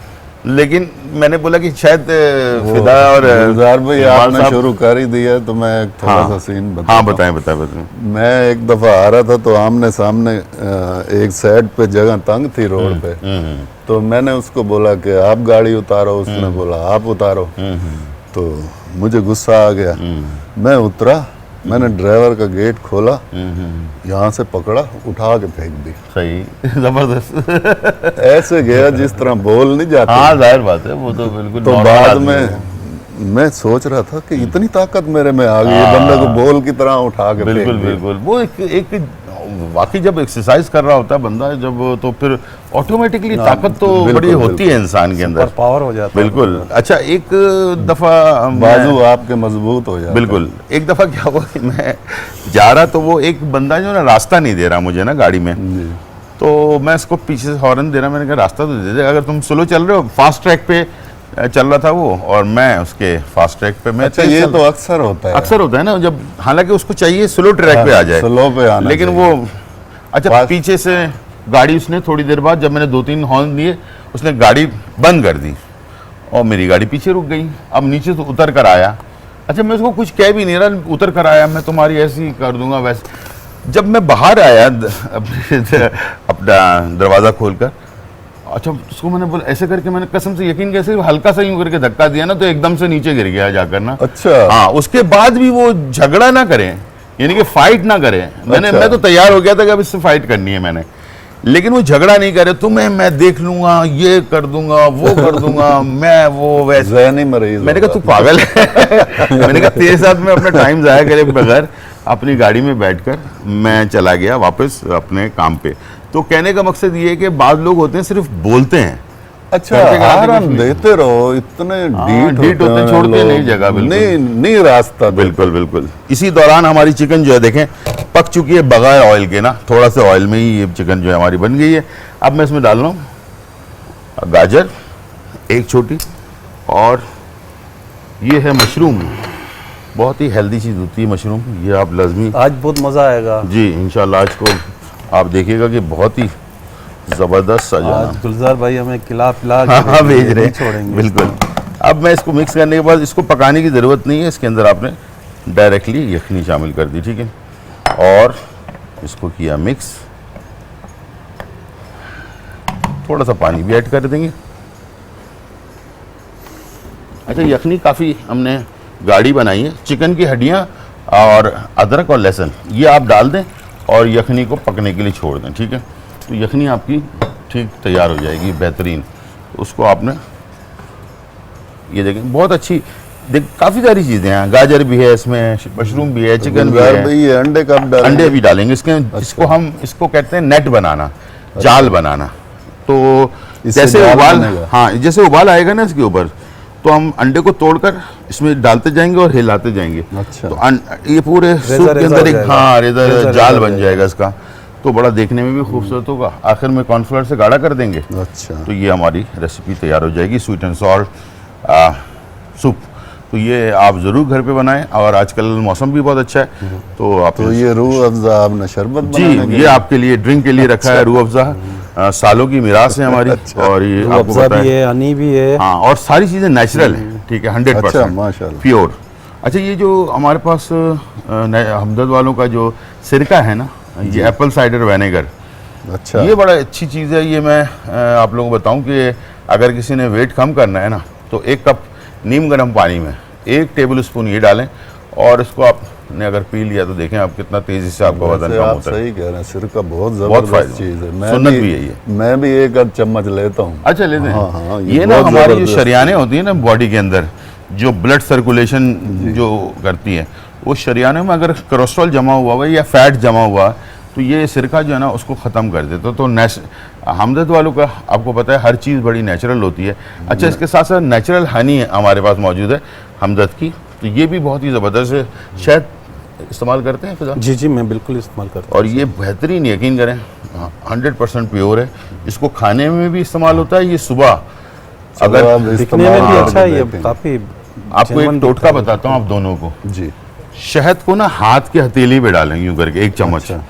S1: लेकिन मैंने बोला कि शायद फिदा और
S3: गुलजार भाई आपने शुरू कर ही दिया, तो मैं थोड़ा सा सीन बताता हूं।
S1: हाँ बताएं।
S3: मैं एक दफ़ा आ रहा था, तो आमने सामने एक साइड पे जगह तंग थी रोड पे, तो मैंने उसको बोला कि आप गाड़ी उतारो, उसने बोला आप उतारो। तो मुझे गुस्सा आ गया, मैं उतरा, मैंने ड्राइवर का गेट खोला, यहाँ से पकड़ा, उठा के फेंक दी।
S1: सही, जबरदस्त।
S3: ऐसे गया जिस तरह बोल नहीं जाता।
S1: हाँ जाहिर बात है, वो तो बिल्कुल।
S3: तो बाद में मैं सोच रहा था कि इतनी ताकत मेरे में आ गई, बंदे को बोल की तरह उठा के
S1: बिल्कुल बिल्कुल। वो एक वाकई जब एक्सरसाइज कर रहा होता है बंदा, जब तो फिर ऑटोमेटिकली ताकत तो बड़ी होती है इंसान के अंदर,
S2: पावर हो जाता है।
S1: बिल्कुल। अच्छा, एक दफ़ा
S3: बाजू आपके मजबूत हो जाते।
S1: बिल्कुल। एक दफ़ा क्या हुआ कि मैं जा रहा, तो वो एक बंदा जो ना रास्ता नहीं दे रहा मुझे ना गाड़ी में, तो मैं इसको पीछे से हॉर्न दे रहा, मैंने कहा रास्ता तो दे दे, अगर तुम स्लो चल रहे हो। फास्ट ट्रैक पे चल रहा था वो, और मैं उसके फास्ट ट्रैक पे मैं।
S3: अच्छा, ये तो अक्सर होता है
S1: ना, जब हालांकि उसको चाहिए स्लो ट्रैक पे आ जाए,
S3: स्लो पे आना,
S1: लेकिन वो अच्छा पीछे से गाड़ी, उसने थोड़ी देर बाद जब मैंने 2-3 हॉर्न दिए, उसने गाड़ी बंद कर दी और मेरी गाड़ी पीछे रुक गई। अब नीचे तो उतर कर आया, अच्छा मैं उसको कुछ कह भी नहीं रहा, उतर कर आया, मैं तुम्हारी ऐसी कर दूंगा वैसे। जब मैं बाहर आया अपना दरवाज़ा खोलकर, अच्छा उसको मैंने बोला ऐसे करके, मैंने कसम से यकीन कैसे हल्का सा यूं करके धक्का दिया ना, तो एकदम से नीचे गिर गया जाकर ना।
S3: अच्छा।
S1: हाँ, उसके बाद भी वो झगड़ा ना करें, यानी कि फाइट ना करें। मैं तो तैयार हो गया था कि अब इससे फाइट करनी है मैंने, लेकिन वो झगड़ा नहीं करे, तुम्हें मैं देख लूंगा, ये कर दूंगा, वो कर दूंगा, मैं वो वैसे
S3: नहीं मरीज।
S1: मैंने कहा तू पागल है। मैंने कहा तेरे साथ में अपना टाइम जाया करे बगैर, अपनी गाड़ी में बैठकर मैं चला गया वापस अपने काम पे। तो कहने का मकसद ये है कि बाद लोग होते हैं सिर्फ बोलते हैं।
S3: अच्छा, आराम देते रहो, इतने
S1: ढीठ होते हैं, छोड़ते नहीं जगह,
S3: नहीं रास्ता।
S1: बिल्कुल बिल्कुल। इसी दौरान हमारी चिकन जो है देखें पक चुकी है बगैर ऑयल के ना, थोड़ा सा ऑयल में ही ये चिकन जो है हमारी बन गई है। अब मैं इसमें डाल रहा हूँ गाजर एक छोटी, और ये है मशरूम, बहुत ही हेल्दी चीज़ होती है मशरूम, ये आप लाजमी।
S2: आज बहुत मज़ा आएगा
S1: जी इंशाल्लाह। आज को आप देखिएगा कि बहुत ही ज़बरदस्त सा जो है
S2: आज
S1: ना,
S2: गुलजार भाई हमें खिला पिला
S1: हाँ भेज रहे
S2: नहीं
S1: हैं,
S2: छोड़ेंगे।
S1: बिल्कुल। अब मैं इसको मिक्स करने के बाद इसको पकाने की ज़रूरत नहीं है, इसके अंदर आपने डायरेक्टली यखनी शामिल कर दी, ठीक है, और इसको किया मिक्स। थोड़ा सा पानी भी ऐड कर देंगे। अच्छा, यखनी काफ़ी हमने गाढ़ी बनाई है। चिकन की हड्डियाँ और अदरक और लहसुन ये आप डाल दें और यखनी को पकने के लिए छोड़ दें, ठीक है। तो यखनी आपकी ठीक तैयार हो जाएगी, बेहतरीन। उसको आपने ये देखें, बहुत अच्छी देख, काफ़ी सारी चीज़ें हैं, गाजर भी है इसमें, मशरूम भी है, चिकन भी
S3: गुलजार
S1: है,
S3: भाई, ये अंडे कब डालेंगे?
S1: अंडे भी डालेंगे इसके। इसको हम इसको कहते हैं नेट बनाना, जाल बनाना। तो
S3: इससे
S1: जैसे
S3: जाल
S1: उबाल,
S3: बनेगा।
S1: हाँ, जैसे उबाल आएगा ना इसके ऊपर, तो हम अंडे को तोड़कर इसमें डालते जाएंगे और हिलाते जाएंगे।
S3: अच्छा।
S1: तो ये पूरे सूप के
S2: रेज़ा
S1: अंदर
S2: हो
S1: एक,
S2: जाएगा।
S1: हाँ, रेज़ा
S2: रेज़ा
S1: जाल
S2: हो
S1: बन
S2: जाएगा।
S1: जाएगा इसका। तो बड़ा देखने में भी खूबसूरत होगा। आखिर में कॉर्नफ्लोर से गाढ़ा कर देंगे,
S3: अच्छा,
S1: तो ये हमारी रेसिपी तैयार हो जाएगी, स्वीट एंड सॉल्ट सूप। तो ये आप ज़रूर घर पे बनाएं, और आजकल मौसम भी बहुत अच्छा है, तो आप
S3: तो ये रूह अफ़ज़ा आपने शरबत
S1: जी,
S3: बनाने के
S1: ये
S3: लिए?
S1: आपके लिए ड्रिंक के लिए रखा है, रूह अफ़ज़ा, सालों की मिरास है हमारी। और ये आपको
S2: अफ़ज़ा
S1: पता
S2: भी
S1: है,
S2: है, हनी भी है।
S1: हाँ, और सारी चीज़ें नेचुरल हैं, ठीक है, 100%
S3: अच्छा, माशाल्लाह।
S1: प्योर। अच्छा, ये जो हमारे पास हमदर्द वालों का जो सिरका है ना, ये एप्पल साइडर विनेगर,
S3: अच्छा,
S1: ये बड़ा अच्छी चीज़ है। ये मैं आप लोगों को बताऊं कि अगर किसी ने वेट कम करना है ना, तो 1 कप नीम गर्म पानी में 1 टेबल स्पून ये डालें, और इसको आपने अगर पी लिया तो देखें आप कितना तेज़ी से आपका वजन
S3: वैसे
S1: कम
S3: आप
S1: होता है।
S3: सही कह रहे हैं, सिरका बहुत
S1: बहुत
S3: ज़बरदस्त
S1: फायदेमंद
S3: चीज़ है।
S1: सुन्नत भी है ये।
S3: मैं भी 1 आध चम्मच लेता हूँ।
S1: अच्छा, लेते हैं।
S3: हाँ, हाँ,
S1: ये ना
S3: बहुत
S1: हमारी जो
S3: ज़बरदस्त
S1: शरियानें होती हैं ना बॉडी के अंदर, जो ब्लड सर्कुलेशन जो करती हैं, वो शरियानों में अगर कोलेस्ट्रॉल जमा हुआ हुआ है या फैट जमा हुआ है, तो ये सिरका जो है ना उसको ख़त्म कर देता है। तो हमदर्द वालों का आपको पता है हर चीज़ बड़ी नेचुरल होती है। अच्छा, इसके साथ साथ नेचुरल हनी हमारे पास मौजूद है हमदर्द की, तो ये भी बहुत ही ज़बरदस्त है। शहद इस्तेमाल करते हैं फिजा?
S2: जी जी, मैं बिल्कुल इस्तेमाल करता
S1: और ये बेहतरीन, यकीन करें, 100% प्योर है। इसको खाने में भी इस्तेमाल होता है। ये सुबह
S3: चलो,
S1: अगर
S3: आप
S2: हूँ। दिखने
S3: इस्तेमाल
S2: में भी
S3: करके
S2: अच्छा है, ये
S3: देखें।
S2: काफ़ी
S1: आपको एक टोटका बताता हूँ आप दोनों को।
S3: जी,
S1: शहद को ना हाथ के हथेली पे डालें यूं करके 1 चम्मच,
S3: अच्छा।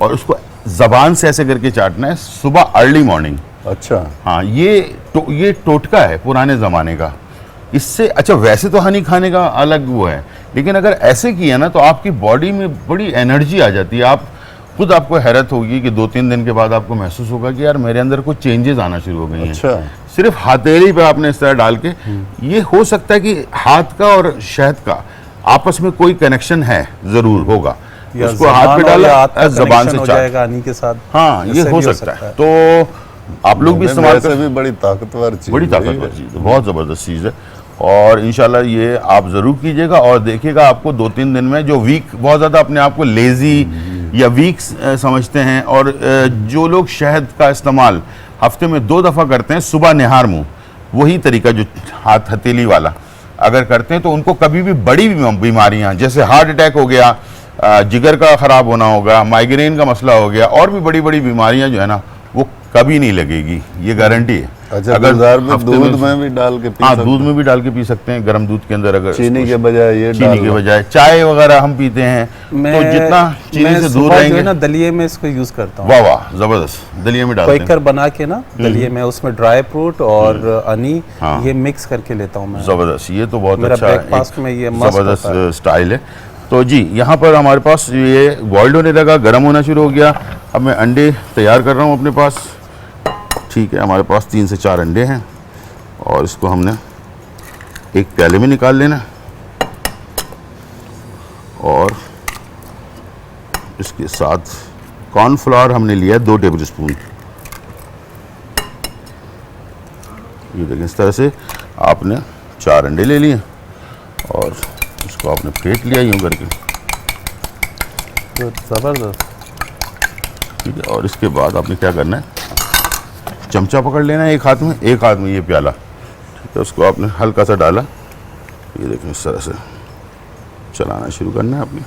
S1: और उसको जबान से ऐसे करके चाटना है सुबह अर्ली मॉर्निंग।
S3: अच्छा,
S1: हाँ, ये टोटका है पुराने ज़माने का। इससे अच्छा, वैसे तो हनी खाने का अलग वो है, लेकिन अगर ऐसे किया ना तो आपकी बॉडी में बड़ी एनर्जी आ जाती है। आप खुद आपको हैरत होगी कि 2-3 दिन के बाद आपको महसूस होगा कि यार मेरे अंदर कुछ चेंजेस आना शुरू हो गई हैं।
S3: अच्छा,
S1: सिर्फ हथेली पे आपने इस तरह डाल के, ये हो सकता है कि हाथ का और शहद का आपस में कोई कनेक्शन है, ज़रूर होगा।
S2: या
S1: उसको हाथ पे डाला, जबान से
S2: हो
S1: चाट।
S2: जाएगा हनी के साथ।
S1: हाँ, ये
S2: ऐसे
S1: हो
S2: भी
S1: सकता है। तो आप लोग भी इस्तेमाल
S3: वैसे
S1: कर,
S3: भी बड़ी ताकतवर चीज़
S1: बड़ी
S3: है
S1: ताकतवर
S3: ये।
S1: चीज़ है, बहुत ज़बरदस्त चीज़ है। और इंशाल्लाह ये आप ज़रूर कीजिएगा, और देखिएगा आपको 2-3 दिन में, जो वीक बहुत ज़्यादा अपने आप को लेज़ी या वीक समझते हैं, और जो लोग शहद का इस्तेमाल हफ्ते में 2 दफ़ा करते हैं, सुबह निहार मुँह, वही तरीका जो हाथ हथेली वाला अगर करते हैं, तो उनको कभी भी बड़ी बीमारियाँ जैसे हार्ट अटैक हो गया, जिगर का ख़राब होना होगा, माइग्रेन का मसला हो गया, और भी बड़ी बड़ी बीमारियाँ जो है ना वो कभी नहीं लगेगी, ये गारंटी है।
S3: अच्छा, गुलजार में
S1: हफ्ते
S3: दूध में भी डाल के पी
S1: हाँ,
S3: सकते
S1: दूध में भी डाल के पी सकते हैं, गर्म दूध के अंदर। अगर
S3: चीनी के बजाय ये
S1: चीनी
S3: डाल
S1: के
S3: लो।
S1: बजाय चाय वगैरह हम पीते हैं, तो जितना चीनी से दूर
S2: जो है
S1: रहेंगे।
S2: ना, दलिये में इसको यूज़ करता हूँ।
S1: वाह वाह, ज़बरदस्त, दलिये में डालते हैं।
S2: क्वेकर बना के ना दलिये में, उसमें ड्राई फ्रूट और हनी,
S1: हाँ।
S2: ये मिक्स करके लेता हूँ मैं।
S1: ज़बरदस्त, ये तो बहुत
S2: मेरा
S1: अच्छा
S2: ब्रेकफास्ट में ये मस्त
S1: ज़बरदस्त
S2: होता है।
S1: स्टाइल है। तो जी, यहाँ पर हमारे पास ये बॉइल्ड होने लगा, गर्म होना शुरू हो गया। अब मैं अंडे तैयार कर रहा हूँ अपने पास, ठीक है। हमारे पास 3 से 4 अंडे हैं, और इसको हमने एक प्याले में निकाल लेना, और इसके साथ कॉर्नफ्लावर हमने लिया है 2 टेबल स्पून। ये देखें, इस तरह से आपने 4 अंडे ले लिए, और इसको आपने फेंट लिया यूं करके,
S2: तो ज़बरदस्त।
S1: ठीक है। और इसके बाद आपने क्या करना है, चमचा पकड़ लेना है एक हाथ में ये प्याला, ठीक है। उसको आपने हल्का सा डाला, ये देखें, इस तरह से चलाना शुरू करना है आपने,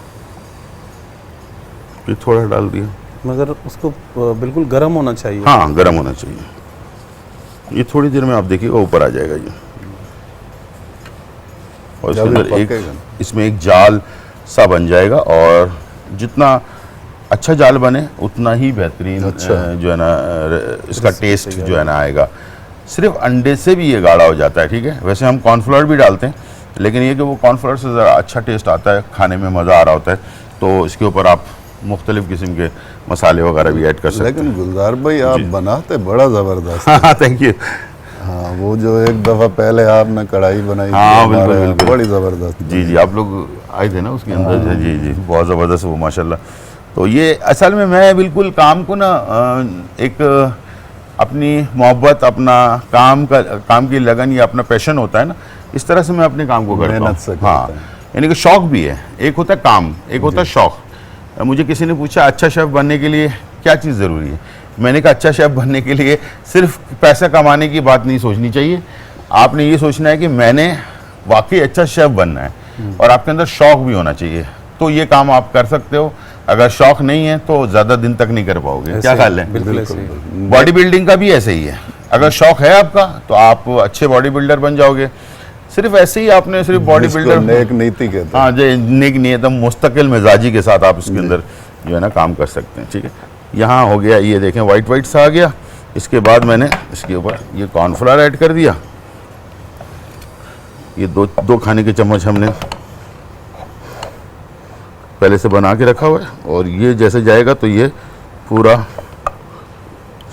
S1: फिर थोड़ा डाल दिया।
S2: मगर उसको बिल्कुल गर्म होना चाहिए।
S1: हाँ, गर्म होना चाहिए। ये थोड़ी देर में आप देखिएगा ऊपर आ जाएगा ये, और इसके
S3: जब ये
S1: अंदर
S3: पकेगा।
S1: इसमें एक जाल सा बन जाएगा, और जितना अच्छा जाल बने उतना ही बेहतरीन
S3: अच्छा।
S1: जो है ना इसका टेस्ट जो है ना आएगा। सिर्फ अंडे से भी ये गाढ़ा हो जाता है, ठीक है। वैसे हम कॉर्नफ्लोर भी डालते हैं, लेकिन ये कि वो कॉर्नफ्लोर से ज़रा अच्छा टेस्ट आता है, खाने में मज़ा आ रहा होता है। तो इसके ऊपर आप मुख्तलिफ़ किस्म के मसाले वगैरह भी ऐड कर सकते हैं।
S3: लेकिन गुलजार भाई आप बनाते बड़ा ज़बरदस्त।
S1: हाँ, थैंक यू।
S3: हाँ, वो जो एक दफ़ा पहले आपने कढ़ाई बनाई थी
S1: हाँ, बिल्कुल,
S3: हमारे यहाँ,
S1: बिल्कुल।
S3: बड़ी ज़बरदस्त।
S1: जी जी, आप लोग आए थे ना उसके अंदर। जी जी, बहुत ज़बरदस्त वो माशाल्लाह। तो ये असल में मैं बिल्कुल काम को ना एक अपनी मोहब्बत, अपना काम की लगन या अपना पैशन होता है ना, इस तरह से मैं अपने काम को करता हूँ।
S3: मेहनत से करते
S1: हाँ,
S3: हैं।
S1: यानी कि शौक़ भी है, एक होता है काम, एक होता है शौक़। मुझे किसी ने पूछा अच्छा शेफ़ बनने के लिए क्या चीज़ ज़रूरी है, मैंने कहा अच्छा शेफ़ बनने के लिए सिर्फ पैसा कमाने की बात नहीं सोचनी चाहिए, आपने ये सोचना है कि मैंने वाकई अच्छा शेफ़ बनना है, और आपके अंदर शौक़ भी होना चाहिए, तो ये काम आप कर सकते हो। अगर शौक़ नहीं है तो ज़्यादा दिन तक नहीं कर पाओगे। क्या ख्याल है?
S2: बिल्कुल ऐसे ही।
S1: बॉडी बिल्डिंग का भी ऐसे ही है, अगर शौक़ है आपका तो आप अच्छे बॉडी बिल्डर बन जाओगे। सिर्फ ऐसे ही आपने सिर्फ बॉडी
S3: जिसको
S1: बिल्डर,
S3: नेक नीति कहते हैं।
S1: हाँ जो नेक नियत मुस्तकिल मिजाजी के साथ आप इसके अंदर जो है ना काम कर सकते हैं, ठीक है। यहाँ हो गया, ये देखें वाइट वाइट सा आ गया। इसके बाद मैंने इसके ऊपर ये कॉर्नफ्लावर ऐड कर दिया, ये दो खाने के चम्मच हमने पहले से बना के रखा हुआ है, और ये जैसे जाएगा तो ये पूरा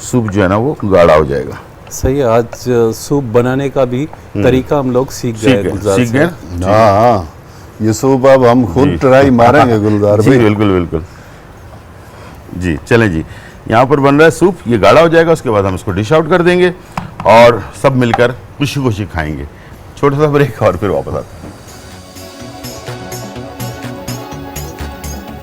S1: सूप जो है ना वो गाढ़ा हो जाएगा।
S2: सही है, आज सूप बनाने का भी तरीका हम लोग सीख गए गुलजार
S1: सीख
S2: से।
S1: गए।
S3: हाँ हाँ, ये सूप अब हम खुद ट्राई मारेंगे गुलजार
S1: जी
S3: भाई।
S1: बिल्कुल बिल्कुल जी। चलें जी, यहाँ पर बन रहा है सूप, ये गाढ़ा हो जाएगा, उसके बाद हम इसको डिश आउट कर देंगे और सब मिलकर खुशी खुशी खाएंगे। छोटा सा ब्रेक और फिर वापस आते हैं।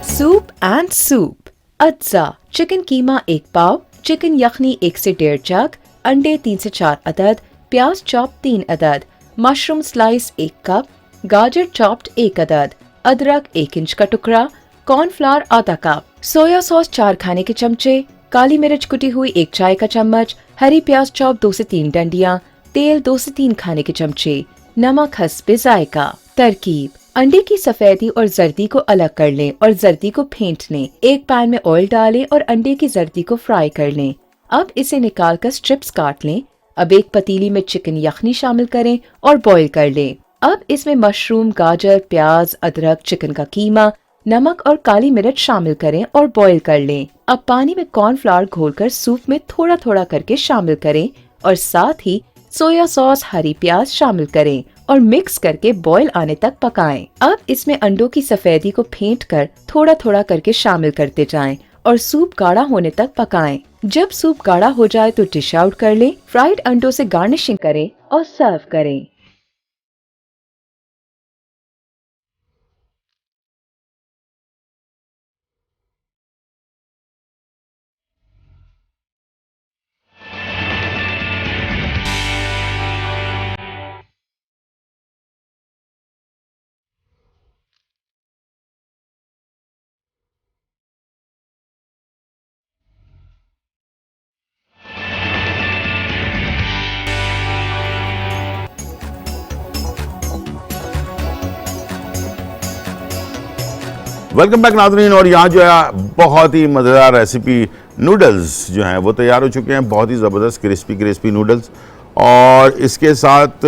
S4: Soup and soup. अज्जा चिकन कीमा 1 पाव, चिकन यखनी 1 से 1.5 जग, अंडे 3 से 4 अदद, प्याज चॉप 3 अदद, मशरूम स्लाइस 1 कप, गाजर चॉप्ड 1 अदद, अदरक 1 इंच का टुकड़ा, कॉर्नफ्लावर आधा कप, सोया सॉस 4 खाने के चमचे, काली मिर्च कुटी हुई 1 चाय का चम्मच, हरी प्याज चॉप 2 से 3 डंडियां, तेल 2 से 3 खाने के चमचे, नमक हस्बे जायका। तरकीब: अंडे की सफेदी और जर्दी को अलग कर लें और जर्दी को फेंट लें। एक पैन में ऑयल डालें और अंडे की जर्दी को फ्राई कर लें। अब इसे निकालकर स्ट्रिप्स काट लें। अब एक पतीली में चिकन यखनी शामिल करें और बॉईल कर लें। अब इसमें मशरूम, गाजर, प्याज, अदरक, चिकन का कीमा, नमक और काली मिर्च शामिल करें और बॉईल कर लें। अब पानी में कॉर्नफ्लावर घोलकर सूप में थोड़ा थोड़ा करके शामिल करें और साथ ही सोया सॉस, हरी प्याज शामिल करें और मिक्स करके बॉईल आने तक पकाएं। अब इसमें अंडों की सफेदी को फेंट कर थोड़ा थोड़ा करके शामिल करते जाएं और सूप गाढ़ा होने तक पकाएं। जब सूप गाढ़ा हो जाए तो डिश आउट कर लें। फ्राइड अंडों से गार्निशिंग करें और सर्व करें।
S1: वेलकम बैक नाज़रीन। और यहाँ जो है बहुत ही मज़ेदार रेसिपी नूडल्स जो हैं वो तैयार हो चुके हैं। बहुत ही ज़बरदस्त क्रिस्पी नूडल्स, और इसके साथ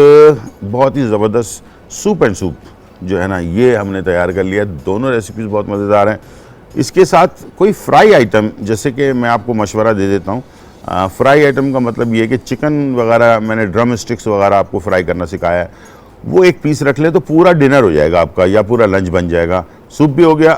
S1: बहुत ही ज़बरदस्त सूप एंड सूप जो है ना ये हमने तैयार कर लिया। दोनों रेसिपीज़ बहुत मज़ेदार हैं। इसके साथ कोई फ्राई आइटम, जैसे कि मैं आपको मशवरा दे देता हूँ, फ्राई आइटम का मतलब ये है कि चिकन वगैरह, मैंने ड्रम स्टिक्स वगैरह आपको फ्राई करना सिखाया है, वो एक पीस रख ले तो पूरा डिनर हो जाएगा आपका, या पूरा लंच बन जाएगा। सूप भी हो गया,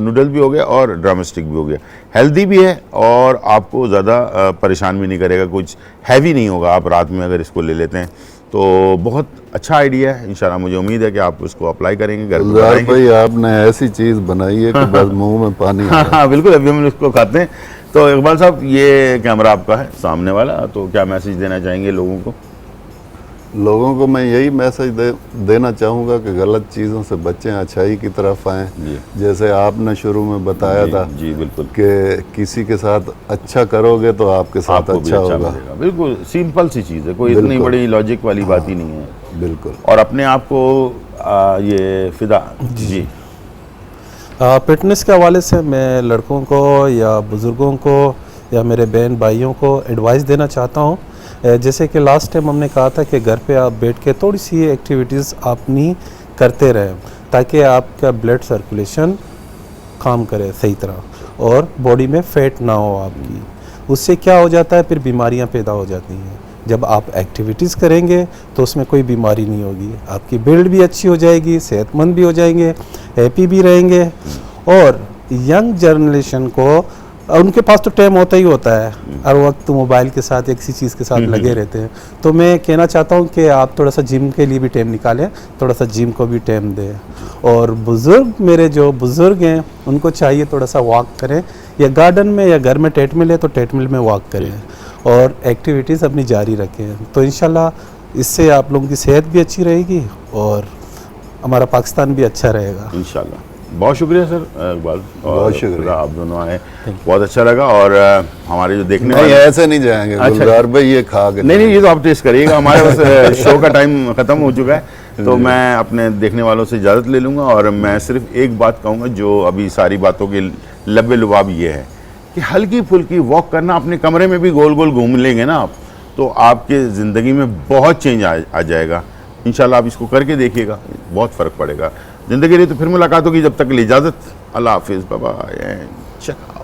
S1: नूडल भी हो गया और ड्रम स्टिक भी हो गया। हेल्दी भी है और आपको ज़्यादा परेशान भी नहीं करेगा, कुछ हैवी नहीं होगा आप रात में अगर इसको ले लेते हैं तो। बहुत अच्छा आइडिया है। इंशाल्लाह मुझे उम्मीद है कि आप इसको अप्लाई करेंगे, घर पे बनाएंगे।
S3: भाई आपने ऐसी चीज़ बनाई है कि बस मुंह में पानी आ रहा है।
S1: हाँ बिल्कुल, अभी हम इसको खाते हैं। तो इकबाल साहब, ये कैमरा आपका है सामने वाला, तो क्या मैसेज देना चाहेंगे लोगों को?
S3: लोगों को मैं यही मैसेज देना चाहूँगा कि गलत चीज़ों से बचें, अच्छाई की तरफ आएँ। जैसे आपने शुरू में बताया था
S1: जी बिल्कुल,
S3: कि किसी के साथ अच्छा करोगे तो आपके साथ
S1: आपको भी
S3: अच्छा होगा।
S1: मिलेगा। बिल्कुल सिंपल सी चीज़ है, कोई इतनी बड़ी लॉजिक वाली बात ही नहीं है।
S3: बिल्कुल।
S1: और अपने आप को ये फिदा जी
S2: फिटनेस के हवाले से मैं लड़कों को या बुज़ुर्गों को या मेरे बहन भाइयों को एडवाइस देना चाहता हूँ। जैसे कि लास्ट टाइम हमने कहा था कि घर पे आप बैठ के थोड़ी सी एक्टिविटीज़ अपनी करते रहें ताकि आपका ब्लड सर्कुलेशन काम करे सही तरह और बॉडी में फैट ना हो आपकी। उससे क्या हो जाता है, फिर बीमारियां पैदा हो जाती हैं। जब आप एक्टिविटीज़ करेंगे तो उसमें कोई बीमारी नहीं होगी, आपकी बिल्ड भी अच्छी हो जाएगी, सेहतमंद भी हो जाएंगे, हैप्पी भी रहेंगे। और यंग जनरेशन को उनके पास तो टाइम होता ही होता है, हर वक्त मोबाइल के साथ या किसी चीज़ के साथ लगे रहते हैं। तो मैं कहना चाहता हूँ कि आप थोड़ा सा जिम के लिए भी टाइम निकालें, थोड़ा सा जिम को भी टाइम दें। और बुज़ुर्ग, मेरे जो बुज़ुर्ग हैं उनको चाहिए थोड़ा सा वॉक करें, या गार्डन में या घर में ट्रेडमिल है तो ट्रेडमिल में वॉक करें और एक्टिविटीज़ अपनी जारी रखें। तो इंशाल्लाह इससे आप लोगों की सेहत भी अच्छी रहेगी और हमारा पाकिस्तान भी अच्छा रहेगा
S1: इंशाल्लाह। बहुत शुक्रिया सर इकबाल,
S3: बहुत शुक्रिया।
S1: आप दोनों आए, बहुत अच्छा लगा। और हमारे जो देखने
S3: नहीं
S1: वाले,
S3: ऐसे नहीं जाएंगे गुलजार भाई, ये खा के
S1: नहीं ये तो आप टेस्ट करिएगा, हमारे बस शो का टाइम ख़त्म हो चुका है। तो मैं अपने देखने वालों से इजाज़त ले लूँगा और मैं सिर्फ एक बात कहूँगा जो अभी सारी बातों के लब्बे लुबाब ये है कि हल्की फुल्की वॉक करना, अपने कमरे में भी गोल गोल घूम लेंगे ना आप, तो आपके ज़िंदगी में बहुत चेंज आ जाएगा। इंशाल्लाह आप इसको करके देखिएगा, बहुत फ़र्क पड़ेगा ज़िंदगी रही। तो फिर मुलाकात होगी, जब तक के लिए इजाज़त, अल्लाह हाफिज़, बाय बाय।